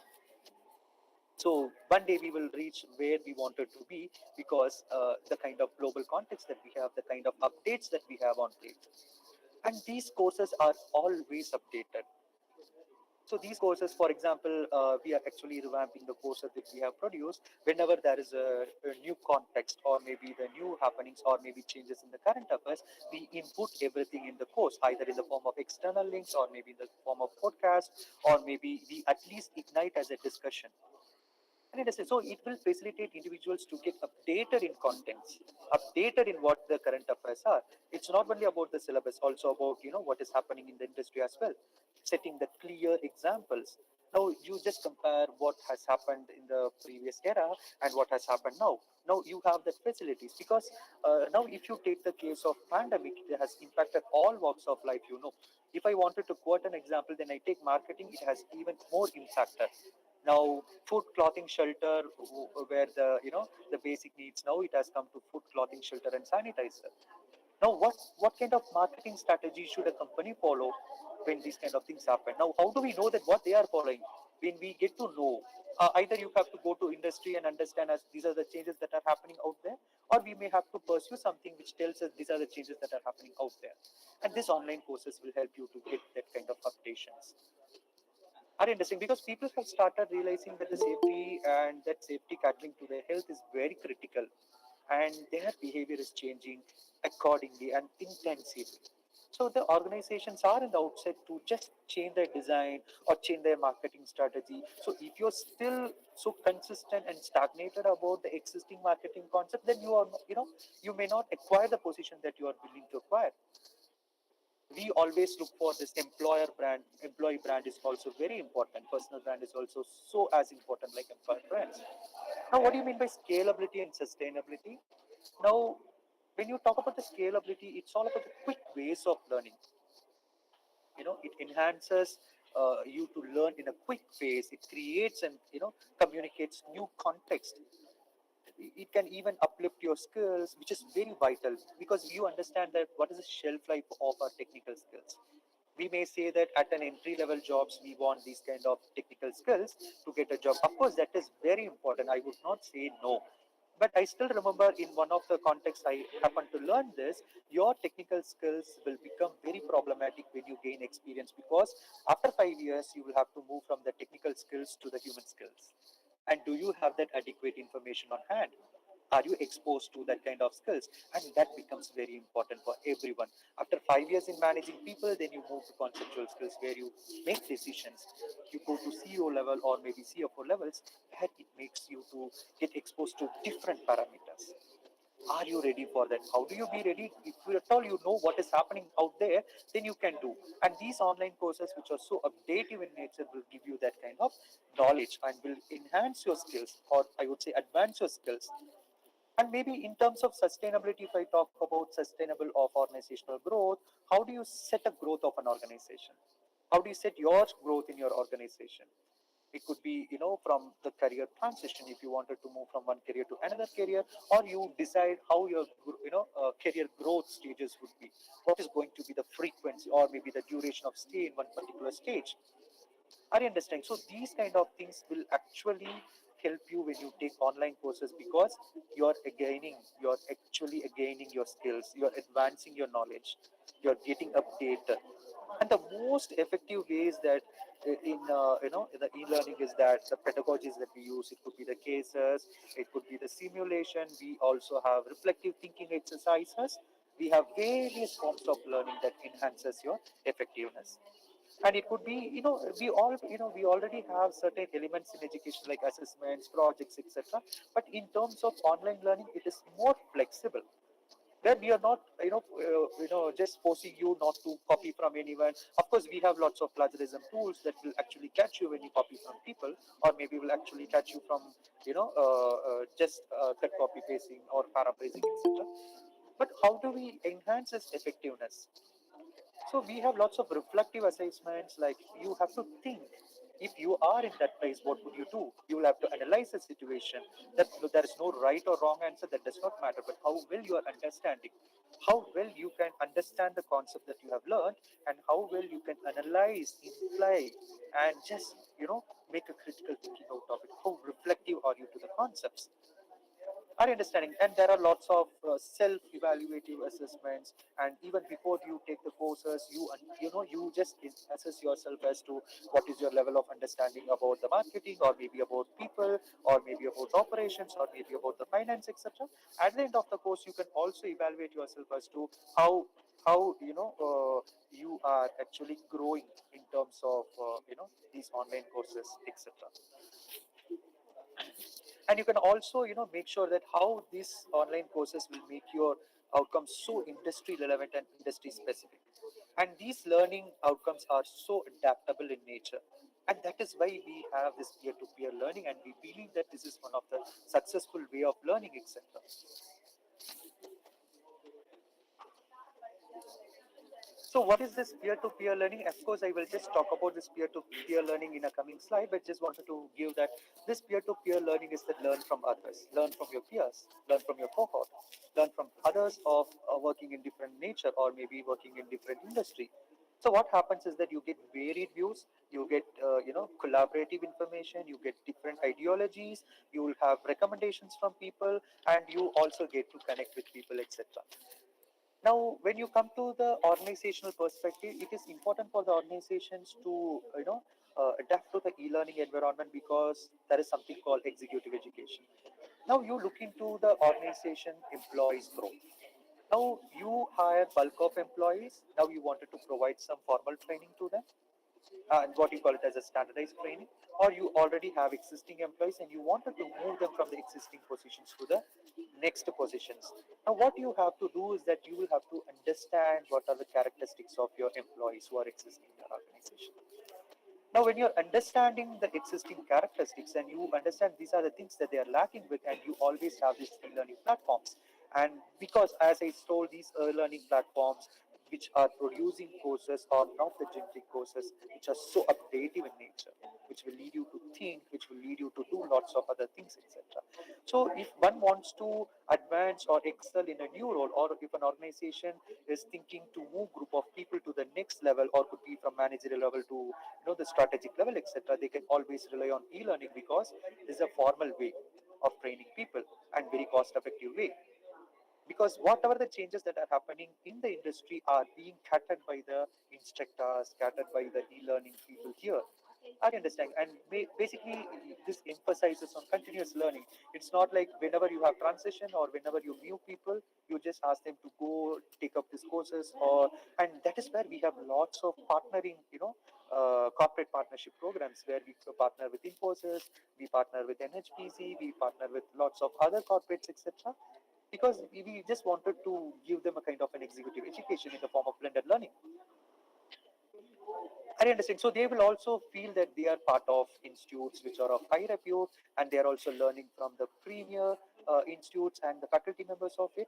So one day we will reach where we wanted to be, because the kind of global context that we have, the kind of updates that we have on plate, and these courses are always updated. So these courses, for example, we are actually revamping the courses that we have produced. Whenever there is a new context, or maybe the new happenings, or maybe changes in the current affairs, we input everything in the course, either in the form of external links, or maybe in the form of podcast, or maybe we at least ignite as a discussion. And understand. So it will facilitate individuals to get updated in contents, updated in what the current affairs are. It's not only about the syllabus, also about what is happening in the industry as well. Setting the clear examples. Now you just compare what has happened in the previous era and what has happened now. Now you have that facilities because now if you take the case of pandemic, it has impacted all walks of life. If I wanted to quote an example, then I take marketing. It has even more impacted. Now food, clothing, shelter, where the basic needs, now it has come to food, clothing, shelter and sanitizer. Now what kind of marketing strategy should a company follow when these kind of things happen? Now how do we know that what they are following? When we get to know, either you have to go to industry and understand as these are the changes that are happening out there, or we may have to pursue something which tells us these are the changes that are happening out there. And this online courses will help you to get that kind of updations. Are interesting because people have started realizing that the safety and that safety catering to their health is very critical, and their behavior is changing accordingly and intensively. So the organizations are in the outset to just change their design or change their marketing strategy. So if you're still so consistent and stagnated about the existing marketing concept, then you may not acquire the position that you are willing to acquire. We always look for this employer brand. Employee brand is also very important. Personal brand is also so as important like employer brands. Now what do you mean by scalability and sustainability? Now when you talk about the scalability, it's all about the quick ways of learning. It enhances you to learn in a quick pace. It creates and communicates new context. It can even uplift your skills, which is very vital because you understand that what is the shelf life of our technical skills. We may say that at an entry level jobs we want these kind of technical skills to get a job. Of course that is very important, I would not say no, but I still remember in one of the contexts I happened to learn this. Your technical skills will become very problematic when you gain experience, because after 5 years you will have to move from the technical skills to the human skills. And do you have that adequate information on hand? Are you exposed to that kind of skills? And that becomes very important for everyone. After 5 years in managing people, then you move to conceptual skills where you make decisions. You go to CEO level or maybe CFO levels, that it makes you to get exposed to different parameters. Are you ready for that? How do you be ready? If you at all you know what is happening out there, then you can do. And these online courses, which are so updative in nature, will give you that kind of knowledge and will enhance your skills, or I would say advance your skills. And maybe in terms of sustainability, if I talk about sustainable of organizational growth, how do you set a growth of an organization? How do you set your growth in your organization? It could be, from the career transition, if you wanted to move from one career to another career, or you decide how your, career growth stages would be. What is going to be the frequency or maybe the duration of stay in one particular stage? Are you understanding? So these kind of things will actually help you when you take online courses, because you're actually gaining your skills, you're advancing your knowledge, you're getting updated. And the most effective ways that in the e-learning is that the pedagogies that we use. It could be the cases, it could be the simulation. We also have reflective thinking exercises. We have various forms of learning that enhances your effectiveness. And it could be, we already have certain elements in education like assessments, projects, etc. But in terms of online learning, it is more flexible, where we are not just forcing you not to copy from anyone. Of course we have lots of plagiarism tools that will actually catch you when you copy from people, or maybe will actually catch you from just cut, copy, pasting or paraphrasing, etc. But how do we enhance its effectiveness? So we have lots of reflective assessments, like you have to think. If you are in that place, what would you do? You will have to analyze the situation. That there is no right or wrong answer. That does not matter. But how well you are understanding, how well you can understand the concept that you have learned, and how well you can analyze, imply, and just make a critical thinking out of it. How reflective are you to the concepts? Our understanding. And there are lots of self-evaluative assessments. And even before you take the courses, you just assess yourself as to what is your level of understanding about the marketing, or maybe about people, or maybe about operations, or maybe about the finance, etc. At the end of the course, you can also evaluate yourself as to how you are actually growing in terms of these online courses, etc. And you can also make sure that how these online courses will make your outcomes so industry relevant and industry specific. And these learning outcomes are so adaptable in nature, and that is why we have this peer-to-peer learning, and we believe that this is one of the successful way of learning, etc. So what is this peer-to-peer learning? Of course, I will just talk about this peer-to-peer learning in a coming slide, but just wanted to give that this peer-to-peer learning is that learn from others, learn from your peers, learn from your cohort, learn from others of working in different nature or maybe working in different industry. So what happens is that you get varied views, you get collaborative information, you get different ideologies, you will have recommendations from people, and you also get to connect with people, etc. Now, when you come to the organizational perspective, it is important for the organizations to, adapt to the e-learning environment because there is something called executive education. Now, you look into the organization employees growth. Now, you hire bulk of employees. Now, you wanted to provide some formal training to them, and what you call it as a standardized training, or you already have existing employees and you wanted to move them from the existing positions to the next positions. Now, what you have to do is that you will have to understand what are the characteristics of your employees who are existing in your organization. Now, when you're understanding the existing characteristics and you understand these are the things that they are lacking with, and you always have these e-learning platforms. And because, as I told, these e-learning platforms which are producing courses are not the generic courses which are so updative in nature, which will lead you to think, which will lead you to do lots of other things, etc. So, if one wants to advance or excel in a new role, or if an organization is thinking to move group of people to the next level, or could be from managerial level to the strategic level, etc., they can always rely on e-learning because this is a formal way of training people and very cost effective way, because whatever the changes that are happening in the industry are being catered by the instructors, catered by the e-learning people here. I understand, and basically this emphasizes on continuous learning. It's not like whenever you have transition or whenever you new people, you just ask them to go take up these courses, or and that is where we have lots of partnering, corporate partnership programs where we partner with Infosys, we partner with NHPC, we partner with lots of other corporates, etc. Because we just wanted to give them a kind of an executive education in the form of blended learning. I understand. So they will also feel that they are part of institutes which are of high repute, and they are also learning from the premier institutes and the faculty members of it.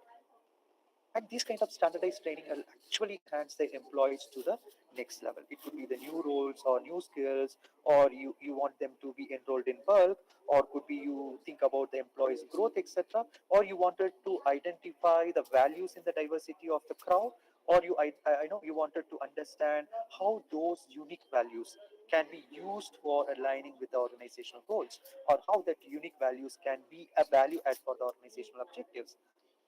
And this kind of standardized training will actually enhance the employees to the next level. It could be the new roles or new skills, or you want them to be enrolled in bulk, or could be you think about the employees' growth, etc. Or you wanted to identify the values in the diversity of the crowd, or I know you wanted to understand how those unique values can be used for aligning with the organizational goals, or how that unique values can be a value add for the organizational objectives,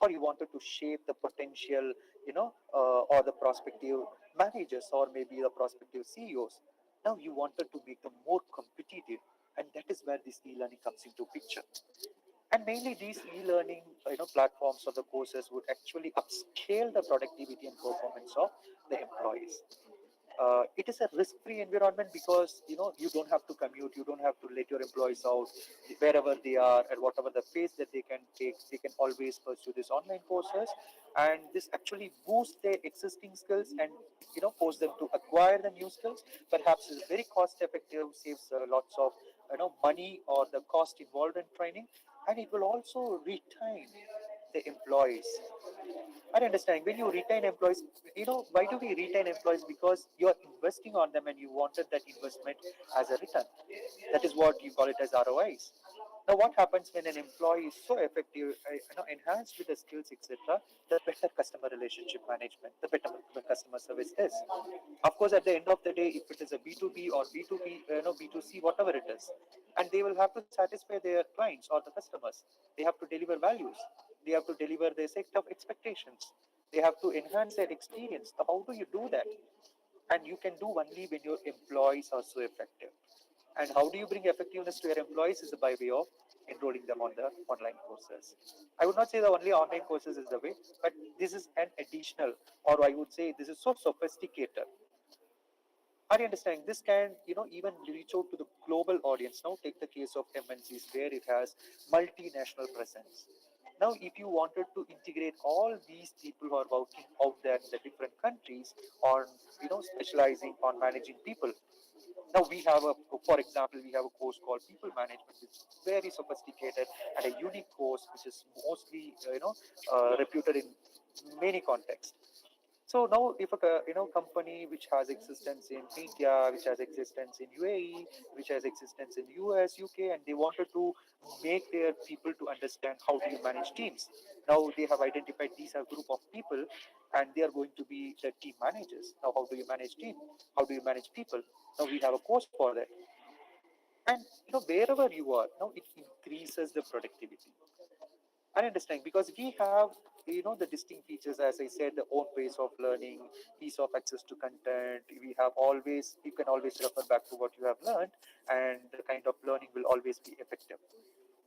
or you wanted to shape the potential, or the prospective managers, or maybe the prospective CEOs. Now you wanted to make them more competitive, and that is where this e-learning comes into picture. And mainly these e-learning, platforms or the courses would actually upscale the productivity and performance of the employees. It is a risk-free environment because you don't have to commute, you don't have to let your employees out wherever they are, and whatever the pace that they can take, they can always pursue these online courses, and this actually boosts their existing skills and force them to acquire the new skills. Perhaps is very cost-effective, saves lots of money or the cost involved in training, and it will also retain the employees. I understand. When you retain employees, why do we retain employees? Because you're investing on them and you wanted that investment as a return. That is what you call it as ROIs. Now, what happens when an employee is so effective, enhanced with the skills, etc., the better customer relationship management, the better the customer service is. Of course, at the end of the day, if it is a B2B or B2B, B2C, whatever it is, and they will have to satisfy their clients or the customers. They have to deliver values. They have to deliver their set of expectations. They have to enhance their experience. So how do you do that? And you can do only when your employees are so effective. And how do you bring effectiveness to your employees is by way of enrolling them on the online courses. I would not say the only online courses is the way, but this is an additional, or I would say this is so sophisticated Are you understanding? This can, even reach out to the global audience. Now, take the case of MNCs where it has multinational presence. Now, if you wanted to integrate all these people who are working out there in the different countries on, specializing on managing people. Now we have a, for example, we have a course called People Management, which is very sophisticated and a unique course, which is mostly, reputed in many contexts. So now, if a company which has existence in India, which has existence in UAE, which has existence in US, UK, and they wanted to make their people to understand how do you manage teams. Now they have identified these are group of people, and they are going to be the team managers. Now, how do you manage team? How do you manage people? Now we have a course for that, and wherever you are, now it increases the productivity. I understand because we have the distinct features, as I said, the own pace of learning, ease of access to content. We have always, you can always refer back to what you have learned, and the kind of learning will always be effective.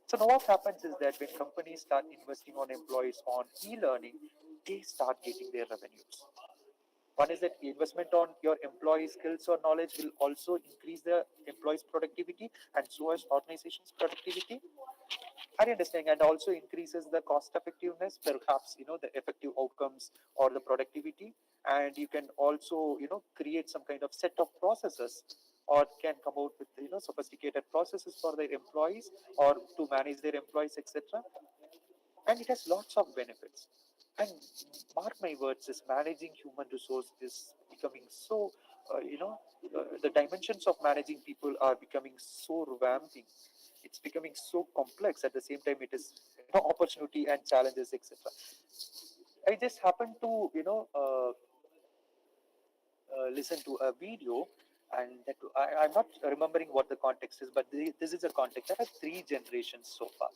So now what happens is that when companies start investing on employees on e-learning, they start getting their revenues. One is that investment on your employee skills or knowledge will also increase the employees' productivity, and so as organizations' productivity. I understand, and also increases the cost effectiveness, perhaps the effective outcomes or the productivity, and you can also create some kind of set of processes, or can come out with sophisticated processes for their employees or to manage their employees, etc. And it has lots of benefits. And mark my words, is managing human resource is becoming so the dimensions of managing people are becoming so revamping. It's becoming so complex. At the same time, it is opportunity and challenges, etc. I just happened to listen to a video, and I'm not remembering what the context is, but this is a context. There are three generations so far.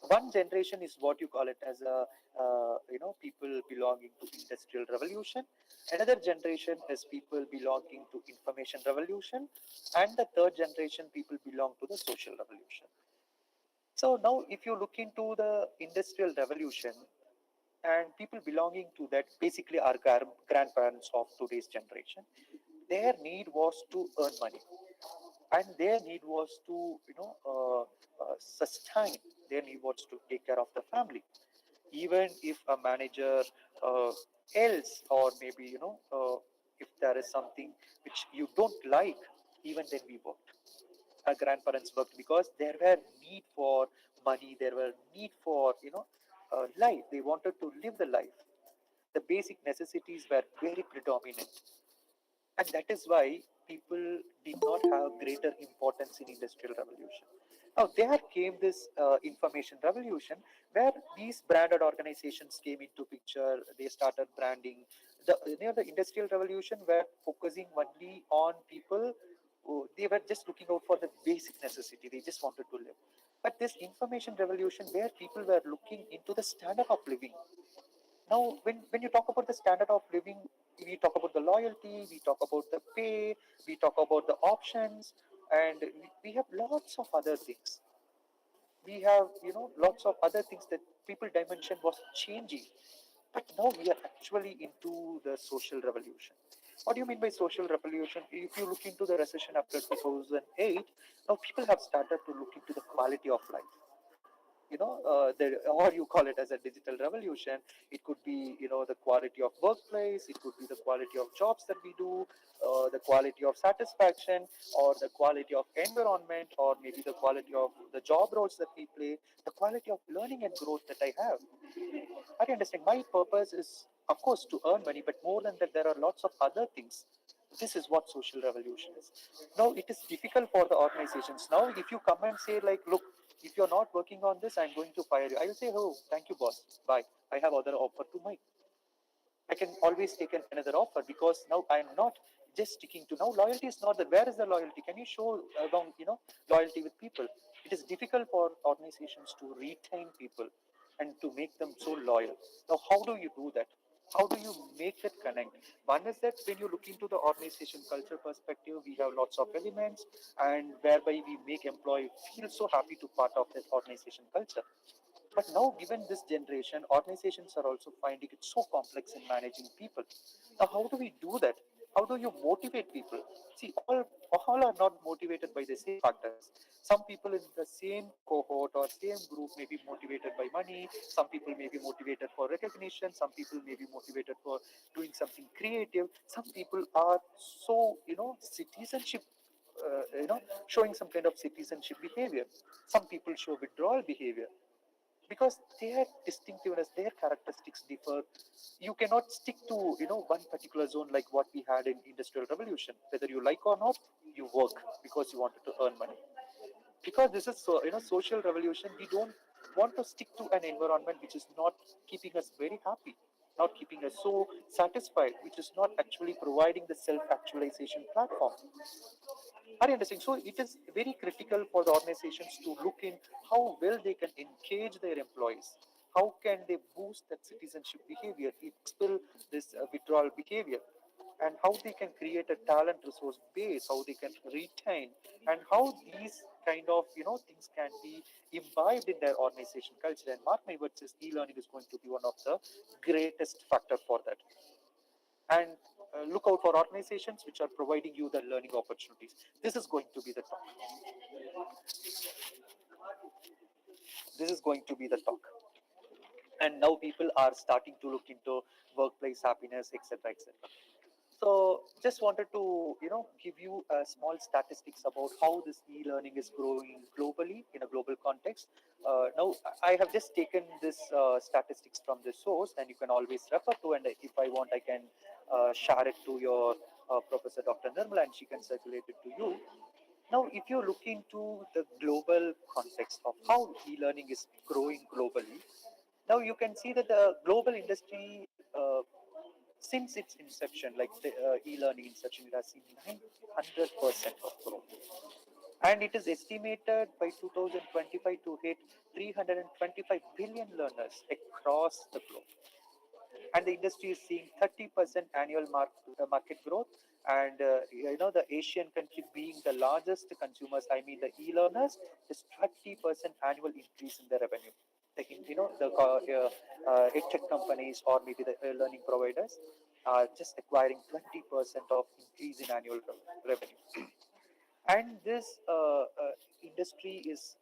One generation is what you call it as a people belonging to industrial revolution. Another generation is people belonging to information revolution, and the third generation people belong to the social revolution. So now, if you look into the industrial revolution, and people belonging to that basically are grandparents of today's generation, their need was to earn money, and their need was to sustain. Their need was to take care of the family, even if a manager else, or maybe if there is something which you don't like, even then we worked. Our grandparents worked because there were need for money, there were need for life. They wanted to live the life. The basic necessities were very predominant, and that is why people did not have greater importance in industrial revolution. Now there came this information revolution, where these branded organizations came into picture. They started branding. The industrial revolution were focusing only on people they were just looking out for the basic necessity. They just wanted to live. But this information revolution, where people were looking into the standard of living. Now, when you talk about the standard of living, we talk about the loyalty, we talk about the pay, we talk about the options, and we have lots of other things. We have, lots of other things that people dimension was changing. But now we are actually into the social revolution. What do you mean by social revolution? If you look into the recession after 2008, now people have started to look into the quality of life. Or you call it as a digital revolution. It could be the quality of workplace, it could be the quality of jobs that we do, the quality of satisfaction, or the quality of environment, or maybe the quality of the job roles that we play, the quality of learning and growth that I have. I understand my purpose is, of course, to earn money, but more than that, there are lots of other things. This is what social revolution is. Now, it is difficult for the organizations. Now, if you come and say, like, look, if you're not working on this, I'm going to fire you. I will say, oh, thank you, boss. Bye. I have other offer to make. I can always take another offer, because now I'm not just sticking to, now loyalty is not that. Where is the loyalty? Can you show along loyalty with people? It is difficult for organizations to retain people and to make them so loyal. Now, how do you do that? How do you make that connect? One is that when you look into the organization culture perspective, we have lots of elements, and whereby we make employee feel so happy to part of that organization culture. But now, given this generation, organizations are also finding it so complex in managing people. Now, how do we do that? How do do you motivate people? See, all are not motivated by the same factors. Some people in the same cohort or same group may be motivated by money. Some people may be motivated for recognition. Some people may be motivated for doing something creative. Some people are so, citizenship, showing some kind of citizenship behavior. Some people show withdrawal behavior because their distinctiveness, their characteristics differ. You cannot stick to one particular zone like what we had in industrial revolution. Whether you like or not, you work because you wanted to earn money. Because this is so, social revolution, we don't want to stick to an environment which is not keeping us very happy, not keeping us so satisfied, which is not actually providing the self actualization platform. Are you understanding? So it is very critical for the organizations to look in how well they can engage their employees. How can they boost that citizenship behavior, expel this withdrawal behavior, and how they can create a talent resource base, how they can retain, and how these kind of things can be imbibed in their organization culture. And mark my words, is e-learning is going to be one of the greatest factor for that. And look out for organizations which are providing you the learning opportunities. This is going to be the talk. This is going to be the talk. And now people are starting to look into workplace happiness, etc., etc. So just wanted to give you a small statistics about how this e-learning is growing globally in a global context. Now I have just taken this statistics from the source, and you can always refer to. And if I want, I can share it to your Professor Dr. Nirmala, and she can circulate it to you. Now, if you look into the global context of how e-learning is growing globally, now you can see that the global industry, since its inception, like the e-learning inception, it has seen 900% of growth. And it is estimated by 2025 to hit 325 billion learners across the globe. And the industry is seeing 30% annual market growth. And the Asian country being the largest consumers, I mean the e-learners, is 30% annual increase in the revenue. The edtech companies or maybe the learning providers are just acquiring 20% of increase in annual revenue. And this industry is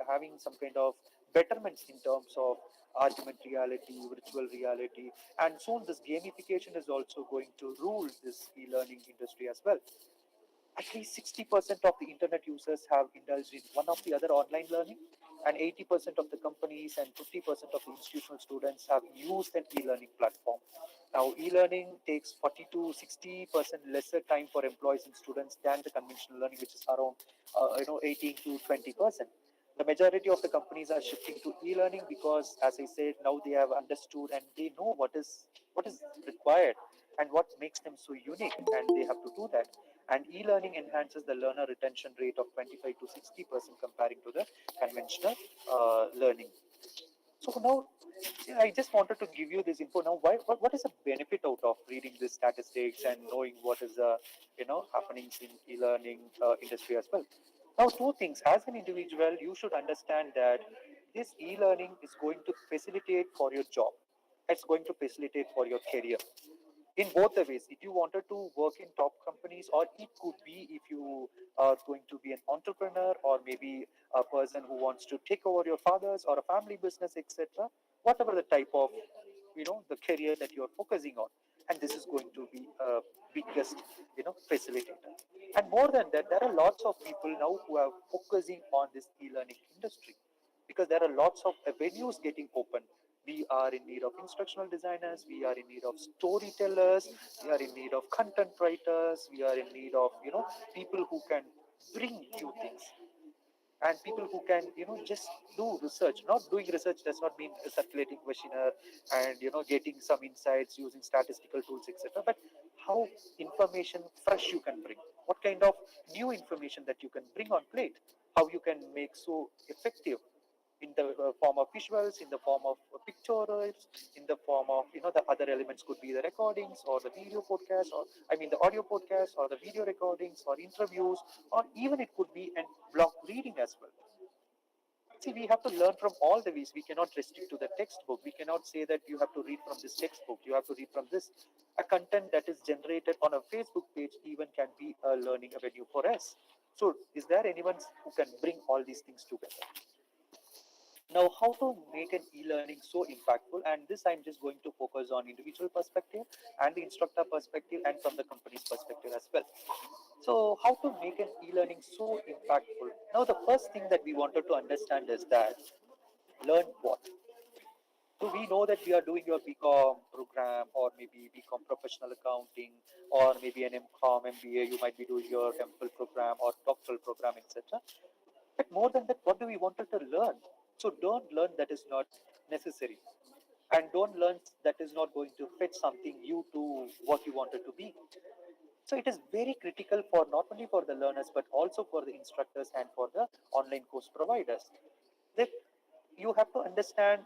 having some kind of betterments in terms of augmented reality, virtual reality, and soon this gamification is also going to rule this e-learning industry as well. At least 60% of the internet users have indulged in one of the other online learning, and 80% of the companies and 50% of the institutional students have used an e-learning platform. Now, e-learning takes 40 to 60% lesser time for employees and students than the conventional learning, which is around 18 to 20%. The majority of the companies are shifting to e-learning because, as I said, now they have understood and they know what is required and what makes them so unique, and they have to do that. And e-learning enhances the learner retention rate of 25 to 60% comparing to the conventional learning. So now, I just wanted to give you this info. Now, what is the benefit out of reading these statistics and knowing what is the happenings in e-learning industry as well? Now, two things. As an individual, you should understand that this e-learning is going to facilitate for your job. It's going to facilitate for your career in both the ways. If you wanted to work in top companies, or it could be if you are going to be an entrepreneur, or maybe a person who wants to take over your father's or a family business, etc., whatever the type of the career that you are focusing on. And this is going to be a biggest facilitator. And more than that, there are lots of people now who are focusing on this e-learning industry, because there are lots of avenues getting open. We are in need of instructional designers, we are in need of storytellers, we are in need of content writers, we are in need of people who can bring new things, and people who can just do research. Not doing research does not mean a circulating questionnaire and getting some insights using statistical tools, etc., but how information fresh you can bring, what kind of new information that you can bring on plate, how you can make so effective in the form of visuals, in the form of pictorials, in the form of the other elements could be the recordings or the video podcast, or I mean the audio podcast or the video recordings or interviews, or even it could be an blog reading as well. See, we have to learn from all the ways. We cannot restrict to the textbook. We cannot say that you have to read from this textbook, you have to read from this. A content that is generated on a Facebook page even can be a learning avenue for us. So is there anyone who can bring all these things together? Now, how to make an e-learning so impactful? And this I'm just going to focus on individual perspective and the instructor perspective and from the company's perspective as well. So how to make an e-learning so impactful? Now, the first thing that we wanted to understand is that learn what? So we know that we are doing your BCom program or maybe BCom professional accounting or maybe an MCom, MBA, you might be doing your MPhil program or doctoral program, etc. But more than that, what do we wanted to learn? So don't learn that is not necessary. And don't learn that is not going to fit something you to what you wanted to be. So it is very critical for not only for the learners but also for the instructors and for the online course providers. That you have to understand,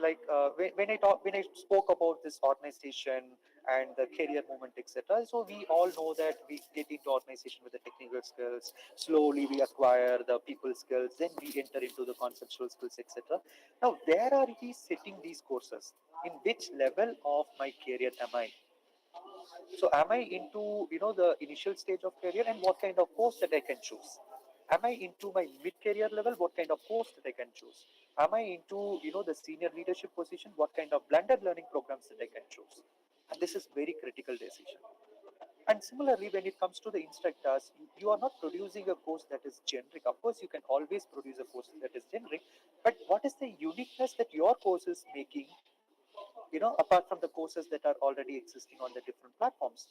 like when I spoke about this organization and the career movement, etc. So we all know that we get into organization with the technical skills. Slowly we acquire the people skills. Then we enter into the conceptual skills, etc. Now, where are we setting these courses? In which level of my career am I? So am I into the initial stage of career and what kind of course that I can choose? Am I into my mid-career level? What kind of course that I can choose? Am I into the senior leadership position? What kind of blended learning programs that I can choose? And this is very critical decision. And similarly, when it comes to the instructors, you are not producing a course that is generic. Of course, you can always produce a course that is generic, but what is the uniqueness that your course is making? Apart from the courses that are already existing on the different platforms,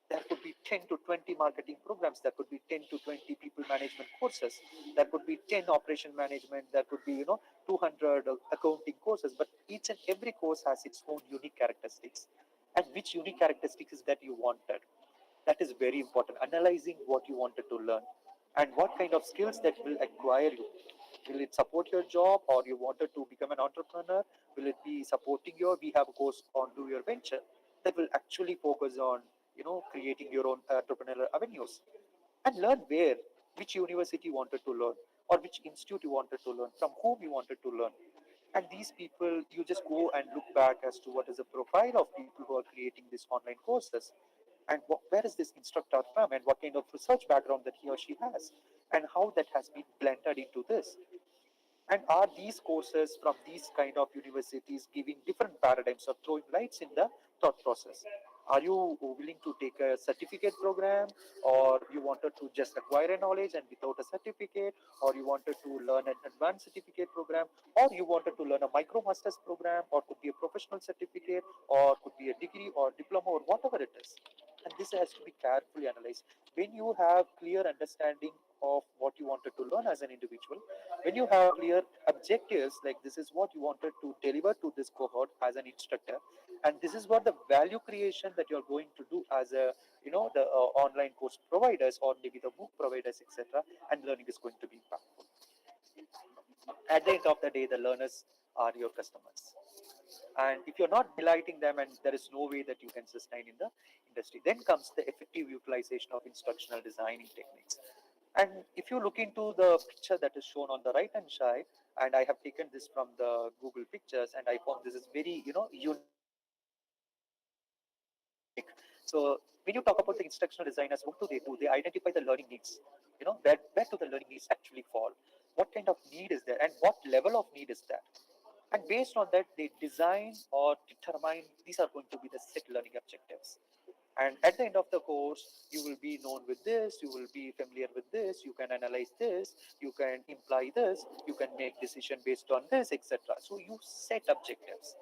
there could be 10 to 20 marketing programs, there could be 10 to 20 people management courses, there could be 10 operation management, there could be 200 accounting courses, but each and every course has its own unique characteristics. And which unique characteristics is that you wanted? That is very important. Analyzing what you wanted to learn and what kind of skills that will acquire you. Will it support your job, or you wanted to become an entrepreneur? Will it be supporting your? We have a course on Do Your Venture that will actually focus on creating your own entrepreneurial avenues. And learn where, which university you wanted to learn, or which institute you wanted to learn, from whom you wanted to learn. And these people, you just go and look back as to what is the profile of people who are creating these online courses, and where is this instructor from, and what kind of research background that he or she has, and how that has been blended into this. And are these courses from these kind of universities giving different paradigms or throwing lights in the thought process? Are you willing to take a certificate program, or you wanted to just acquire a knowledge and without a certificate, or you wanted to learn an advanced certificate program, or you wanted to learn a micro masters program, or could be a professional certificate, or could be a degree or diploma or whatever it is? And this has to be carefully analyzed. When you have clear understanding of what you wanted to learn as an individual, when you have clear objectives, like this is what you wanted to deliver to this cohort as an instructor, and this is what the value creation that you're going to do as a the online course providers or maybe the book providers, etc., and learning is going to be impactful. At the end of the day, the learners are your customers, and if you're not delighting them, and there is no way that you can sustain in the industry, then comes the effective utilization of instructional designing techniques. And if you look into the picture that is shown on the right hand side, and I have taken this from the Google Pictures, and I found this is very unique. So when you talk about the instructional designers, what do? They identify the learning needs. Where do the learning needs actually fall? What kind of need is there, and what level of need is that? And based on that, they design or determine these are going to be the set learning objectives. And at the end of the course, you will be known with this, you will be familiar with this, you can analyze this, you can imply this, you can make decision based on this, etc. So you set objectives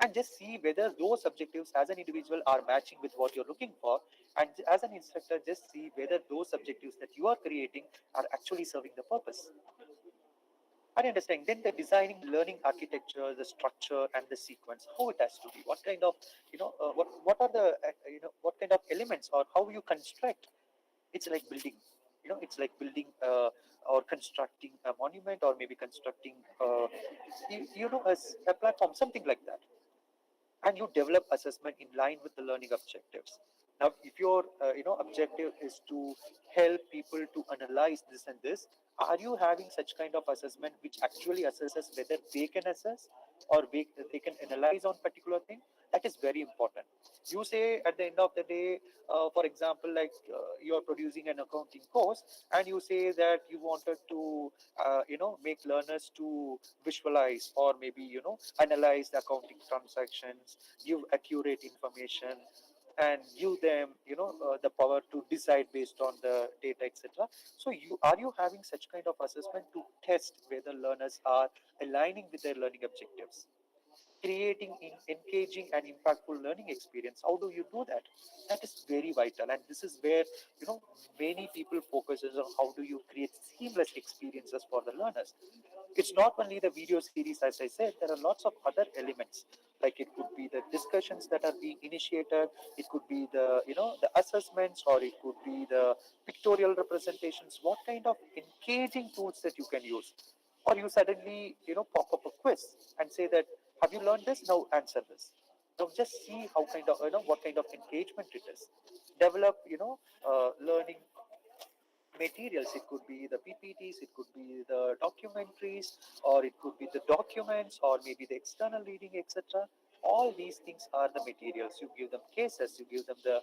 and just see whether those objectives as an individual are matching with what you're looking for. And as an instructor, just see whether those objectives that you are creating are actually serving the purpose. I understand. Then the designing learning architecture, the structure, and the sequence, how it has to be. What kind of, what are the, what kind of elements or how you construct. It's like building. It's like building or constructing a monument, or maybe constructing, a platform, something like that. And you develop assessment in line with the learning objectives. Now, if your objective is to help people to analyze this and this, are you having such kind of assessment which actually assesses whether they can assess or they can analyze on particular thing? That is very important. You say at the end of the day, for example, like you are producing an accounting course, and you say that you wanted to, make learners to visualize or maybe, analyze the accounting transactions, give accurate information, and give them, the power to decide based on the data, etc. So, you having such kind of assessment to test whether learners are aligning with their learning objectives, creating engaging and impactful learning experience? How do you do that? That is very vital, and this is where, you know many people focuses on how do you create seamless experiences for the learners. It's not only the video series, as I said, there are lots of other elements, like it could be the discussions that are being initiated, it could be the, the assessments, or it could be the pictorial representations. What kind of engaging tools that you can use? Or you suddenly, pop up a quiz and say that, have you learned this? Now answer this. Now just see how kind of, what kind of engagement it is. Develop, learning materials. It could be the PPTs, it could be the documentaries, or it could be the documents, or maybe the external reading, etc. All these things are the materials. You give them cases, you give them the,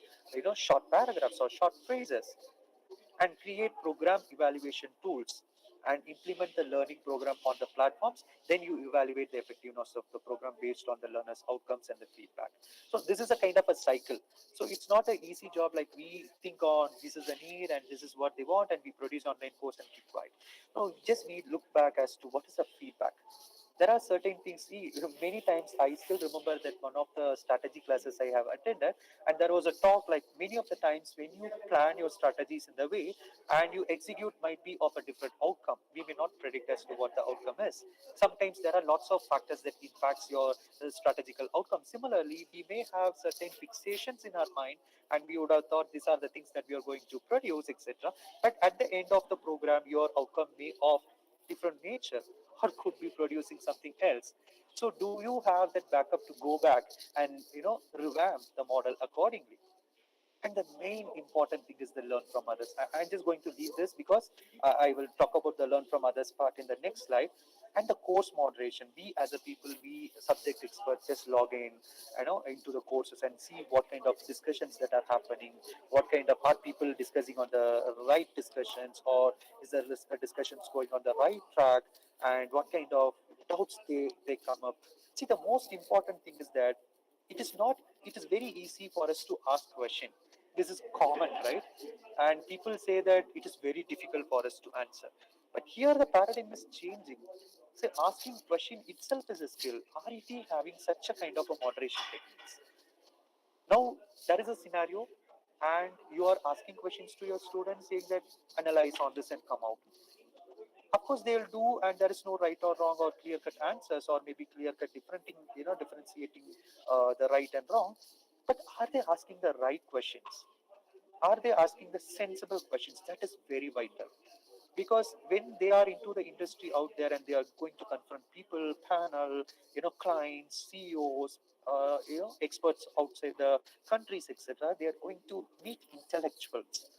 short paragraphs or short phrases, and create program evaluation tools and implement the learning program on the platforms. Then you evaluate the effectiveness of the program based on the learners outcomes and the feedback. So this is a kind of a cycle. So it's not an easy job like we think on this is a need and this is what they want and we produce online course and keep quiet. No, just need look back as to what is the feedback. There are certain things. See, many times I still remember that one of the strategy classes I have attended, and there was a talk like many of the times when you plan your strategies in the way and you execute might be of a different outcome. We may not predict as to what the outcome is. Sometimes there are lots of factors that impacts your strategical outcome. Similarly, we may have certain fixations in our mind, and we would have thought these are the things that we are going to produce, etc. But at the end of the program, your outcome may of different nature or could be producing something else. So do you have that backup to go back and, revamp the model accordingly? And the main important thing is the learn from others. I'm just going to leave this because I will talk about the learn from others part in the next slide. And the course moderation. We as a people, we subject experts just log in, into the courses and see what kind of discussions that are happening, what kind of are people discussing on the right discussions, or is there discussions going on the right track, and what kind of doubts they come up. See, the most important thing is that it is not it is very easy for us to ask question. This is common, right? And people say that it is very difficult for us to answer, but here the paradigm is changing. Say asking question itself is a skill. Are we having such a kind of a moderation techniques? Now there is a scenario, and you are asking questions to your students saying that analyze on this and come out. Of course they'll do, and there is no right or wrong or clear cut answers, or maybe clear cut differentiating the right and wrong. But are they asking the right questions? Are they asking the sensible questions? That is very vital, because when they are into the industry out there and they are going to confront people, panel, clients, CEOs, experts outside the countries, etc., they are going to meet intellectuals,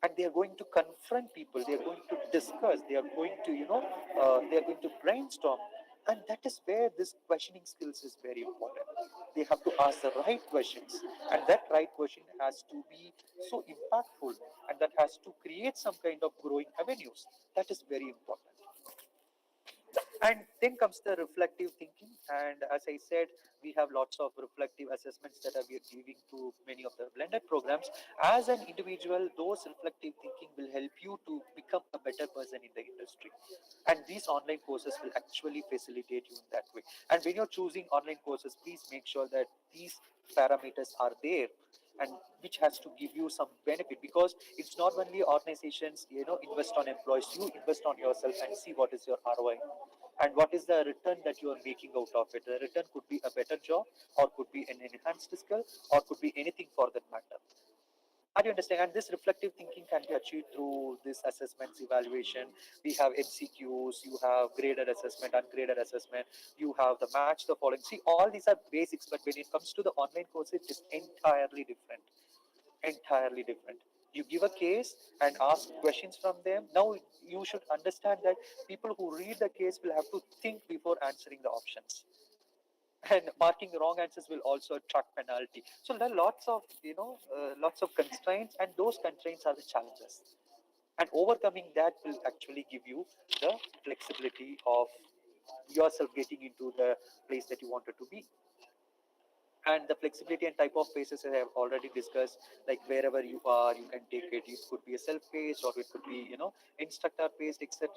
and they are going to confront people, they are going to discuss, they are going to, they are going to brainstorm. And that is where this questioning skills is very important. They have to ask the right questions, and that right question has to be so impactful, and that has to create some kind of growing avenues. That is very important. And then comes the reflective thinking. And as I said, we have lots of reflective assessments that are giving to many of the blended programs. As an individual, those reflective thinking will help you to become a better person in the industry. And these online courses will actually facilitate you in that way. And when you're choosing online courses, please make sure that these parameters are there, and which has to give you some benefit, because it's not only organizations, invest on employees, you invest on yourself and see what is your ROI and what is the return that you are making out of it. The return could be a better job, or could be an enhanced skill, or could be anything for that matter. Are you understand? And this reflective thinking can be achieved through this assessments evaluation. We have MCQs, you have graded assessment, ungraded assessment, you have the match the following. See, all these are basics, but when it comes to the online course, it is entirely different. Entirely different. You give a case and ask questions from them. Now you should understand that people who read the case will have to think before answering the options. and marking wrong answers will also attract penalty. So there are lots of lots of constraints, and those constraints are the challenges. And overcoming that will actually give you the flexibility of yourself getting into the place that you wanted to be. And the flexibility and type of phases I have already discussed, like wherever you are, you can take it. It could be a self-paced, or it could be instructor-paced, etc.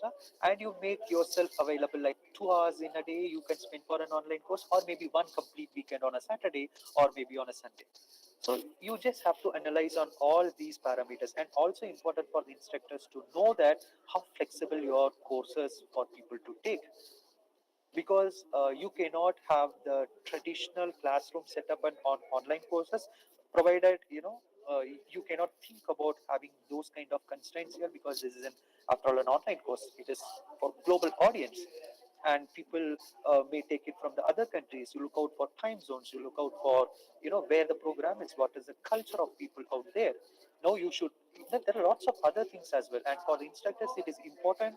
And you make yourself available like 2 hours in a day you can spend for an online course, or maybe one complete weekend on a Saturday, or maybe on a Sunday. So you just have to analyze on all these parameters, and also important for the instructors to know that how flexible your courses for people to take, because you cannot have the traditional classroom setup and on online courses, provided you cannot think about having those kind of constraints here, because this is after all an online course. It is for global audience, and people may take it from the other countries. You look out for time zones, you look out for where the program is, what is the culture of people out there. Now you should, there are lots of other things as well, and for the instructors it is important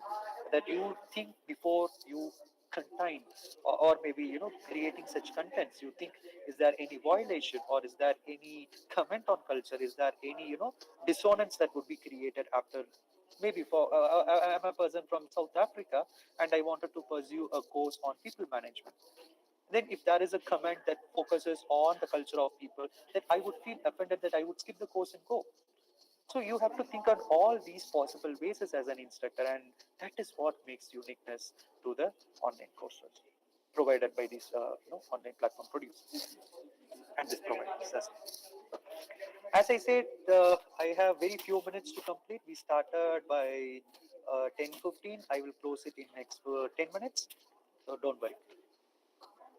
that you think before you contain, or maybe creating such contents. You think, is there any violation, or is there any comment on culture, is there any dissonance that would be created after, maybe for I'm a person from South Africa and I wanted to pursue a course on people management. Then if there is a comment that focuses on the culture of people, that I would feel offended, that I would skip the course and go. So you have to think on all these possible bases as an instructor, and that is what makes uniqueness to the online courses provided by this online platform producers and this providers. As I said, I have very few minutes to complete. We started by 10:15. I will close it in next 10 minutes, so don't worry.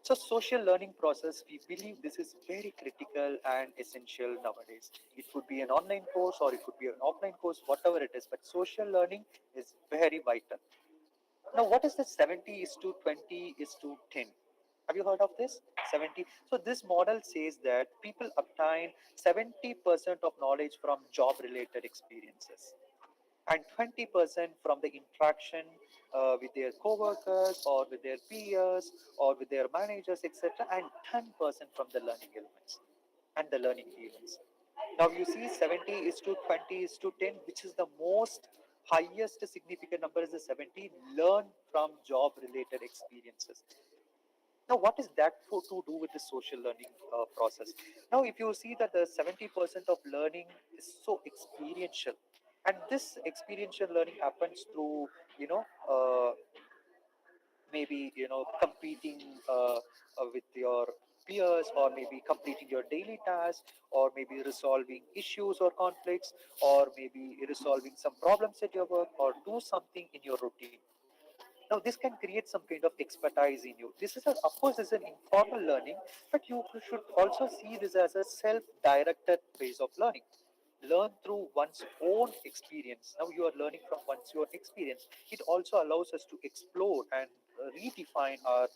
So social learning process, we believe this is very critical and essential nowadays. It could be an online course or it could be an offline course, whatever it is, but social learning is very vital. Now, what is the 70 is to 20 is to 10? Have you heard of this? 70. So this model says that people obtain 70% of knowledge from job related experiences, and 20% from the interaction with their co-workers or with their peers or with their managers, etc., and 10% from the learning elements and the learning events. Now you see 70 is to 20 is to 10, which is the most highest significant number is the 70, learn from job related experiences. Now, what is that for to do with the social learning process? Now, if you see that the 70% of learning is so experiential, and this experiential learning happens through, you know, uh, maybe competing with your peers, or maybe completing your daily tasks, or maybe resolving issues or conflicts, or maybe resolving some problems at your work, or do something in your routine. Now, this can create some kind of expertise in you. This is, of course, this is an informal learning, but you should also see this as a self-directed phase of learning. Learn through one's own experience. Now, you are learning from one's own experience. It also allows us to explore and redefine our,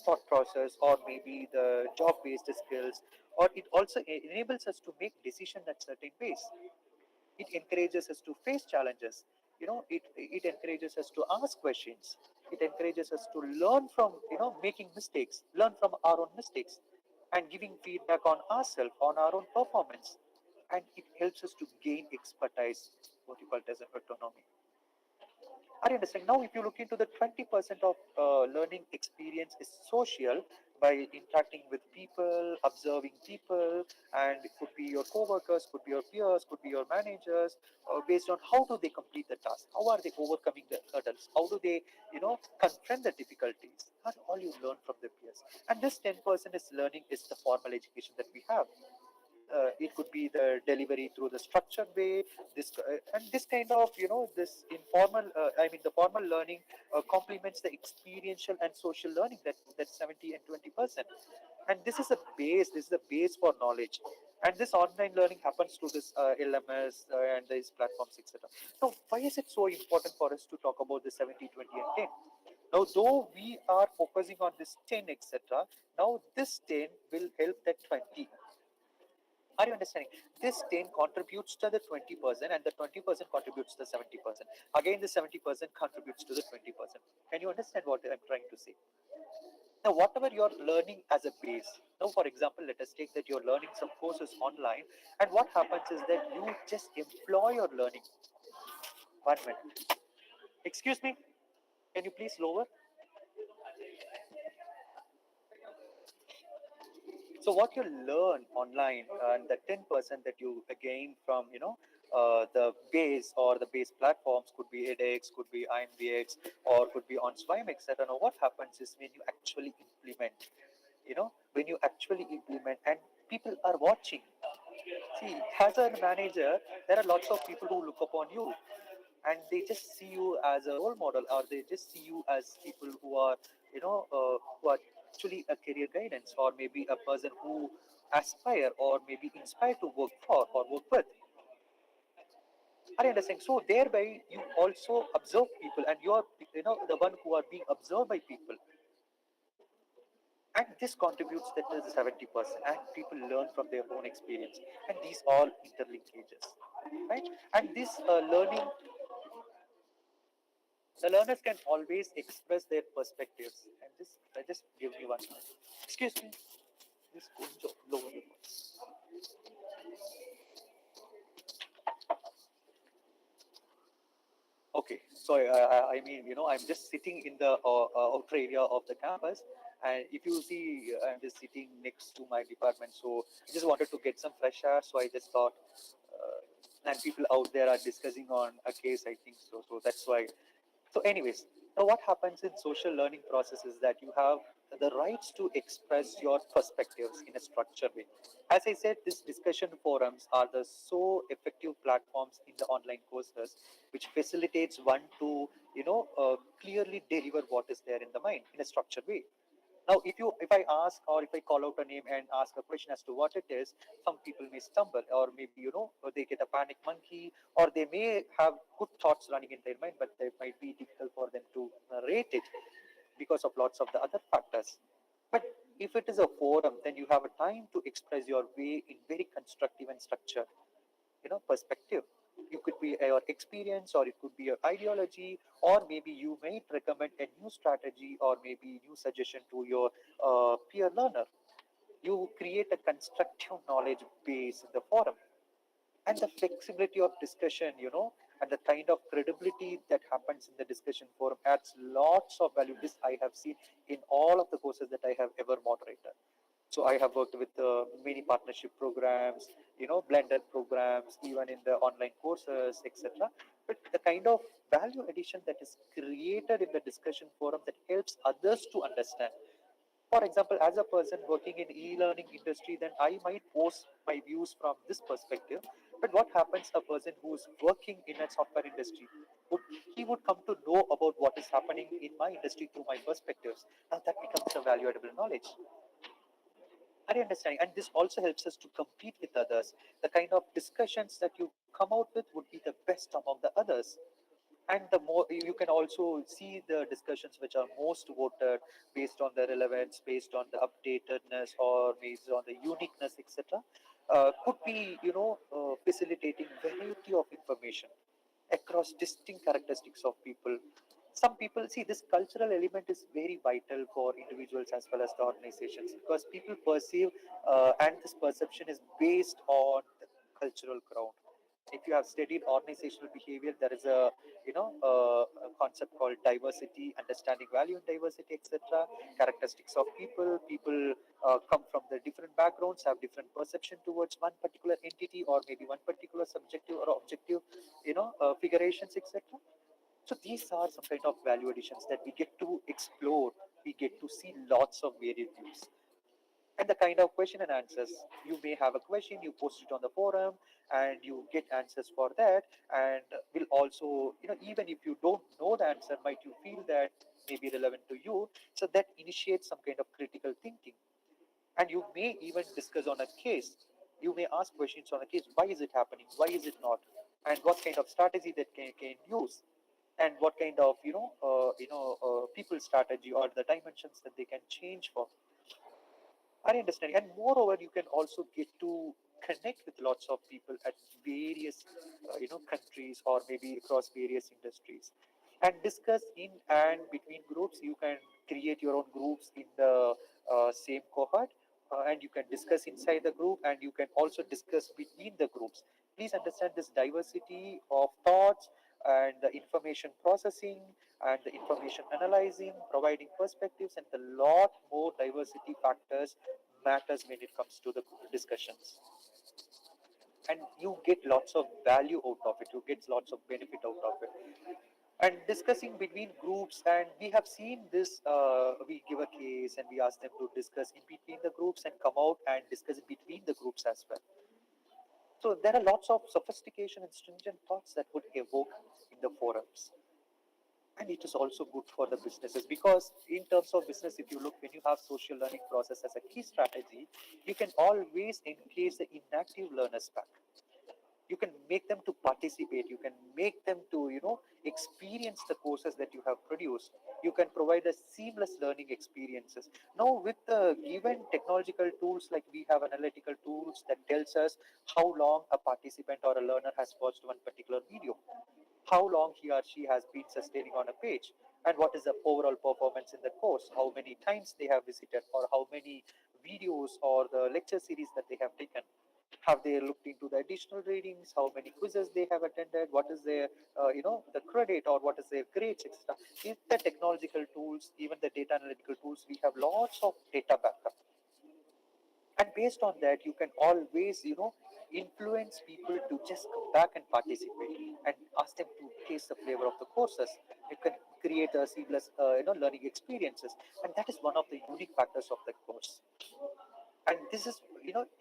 thought process, or maybe the job-based skills, or it also enables us to make decisions at certain ways. It encourages us to face challenges. It encourages us to ask questions. It encourages us to learn from making mistakes, learn from our own mistakes, and giving feedback on ourselves, on our own performance. And it helps us to gain expertise, what you call it as autonomy. Are you understanding? Now, if you look into the 20% of learning experience is social, by interacting with people, observing people, and it could be your co-workers, could be your peers, could be your managers, based on how do they complete the task, how are they overcoming the hurdles, how do they, confront the difficulties, and all you learn from the peers. And this 10% is learning is the formal education that we have. It could be the delivery through the structured way, this and this kind of this informal I mean the formal learning complements the experiential and social learning, that 70 and 20%. And this is a base for knowledge. And this online learning happens through this LMS and these platforms, etc. So why is it so important for us to talk about the 70, 20, and 10? Now, though we are focusing on this 10, etc., now this 10 will help that 20. Are you understanding? This 10 contributes to the 20%, and the 20% contributes to the 70%. Again, the 70% contributes to the 20%. Can you understand what I'm trying to say? Now, whatever you're learning as a base, now, for example, let us take that you're learning some courses online, and what happens is that you just employ your learning. 1 minute. Excuse me, can you please lower? So what you learn online and the 10% that you gain from, the base or the base platforms could be edX, could be IMDX, or could be on Swimex. I don't know what happens is when you actually implement, when you actually implement and people are watching. See, as a manager, there are lots of people who look upon you and they just see you as a role model or they just see you as people who are, who are actually a career guidance or maybe a person who aspire or maybe inspire to work for or work with. Are you understanding? So thereby you also observe people and you're, the one who are being observed by people. And this contributes that to the 70% and people learn from their own experience and these all interlinkages, right? And this learning, the learners can always express their perspectives and just give me 1 minute. Excuse me, just go lower your voice. Okay, so I mean, I'm just sitting in the outer area of the campus, and if you see, I'm just sitting next to my department. So I just wanted to get some fresh air. So I just thought, and people out there are discussing on a case, I think so. So that's why. So, anyways, now what happens in social learning process is that you have the rights to express your perspectives in a structured way. As I said, these discussion forums are the so effective platforms in the online courses, which facilitates one to clearly deliver what is there in the mind in a structured way. Now, if I ask or if I call out a name and ask a question as to what it is, some people may stumble, or maybe or they get a panic monkey, or they may have good thoughts running in their mind, but they might be difficult for them to narrate it because of lots of the other factors. But if it is a forum, then you have a time to express your way in very constructive and structured perspective. You could be your experience or it could be your ideology or maybe you might recommend a new strategy or maybe new suggestion to your peer learner. You create a constructive knowledge base in the forum and the flexibility of discussion, and the kind of credibility that happens in the discussion forum adds lots of value. This I have seen in all of the courses that I have ever moderated. So I have worked with many partnership programs, blended programs, even in the online courses, etc. But the kind of value addition that is created in the discussion forum that helps others to understand. For example, as a person working in e-learning industry, then I might post my views from this perspective. But what happens a person who is working in a software industry? Would, he would come to know about what is happening in my industry through my perspectives. Now that becomes a valuable knowledge. Are you understanding? And this also helps us to compete with others. The kind of discussions that you come out with would be the best among the others. And the more you can also see the discussions which are most voted based on the relevance, based on the updatedness, or based on the uniqueness, etc. Could be facilitating variety of information across distinct characteristics of people. Some people see this cultural element is very vital for individuals as well as the organizations because people perceive and this perception is based on the cultural ground. If you have studied organizational behavior, there is a concept called diversity, understanding value in diversity, etc. Characteristics of people. People come from the different backgrounds, have different perception towards one particular entity or maybe one particular subjective or objective, figurations, etc. So these are some kind of value additions that we get to explore. We get to see lots of varied views and the kind of question and answers. You may have a question, you post it on the forum and you get answers for that, and will also, even if you don't know the answer, might you feel that may be relevant to you, so that initiates some kind of critical thinking. And you may even discuss on a case. You may ask questions on a case. Why is it happening? Why is it not? And what kind of strategy that can use? And what kind of people strategy or the dimensions that they can change for. Are you understanding? And moreover, you can also get to connect with lots of people at various countries or maybe across various industries. and discuss in and between groups. You can create your own groups in the same cohort, and you can discuss inside the group, and you can also discuss between the groups. Please understand this diversity of thoughts and the information processing and the information analyzing, providing perspectives, and a lot more diversity factors matters when it comes to the discussions. And you get lots of value out of it, you get lots of benefit out of it. And discussing between groups, and we have seen this, we give a case and we ask them to discuss in between the groups and come out and discuss between the groups as well. So there are lots of sophistication and stringent thoughts that would evoke in the forums. And it is also good for the businesses, because in terms of business, if you look, when you have social learning process as a key strategy, you can always engage the inactive learners back. You can make them to participate, you can make them to experience the courses that you have produced. You can provide a seamless learning experiences. Now with the given technological tools, like we have analytical tools that tells us how long a participant or a learner has watched one particular video, how long he or she has been sustaining on a page, and what is the overall performance in the course, how many times they have visited, or how many videos or the lecture series that they have taken. Have they looked into the additional readings, how many quizzes they have attended, what is their the credit, or what is their grades, etc. In the technological tools, even the data analytical tools, we have lots of data backup. And based on that, you can always influence people to just come back and participate, and ask them to taste the flavor of the courses. You can create a seamless learning experiences, and that is one of the unique factors of the course. And this is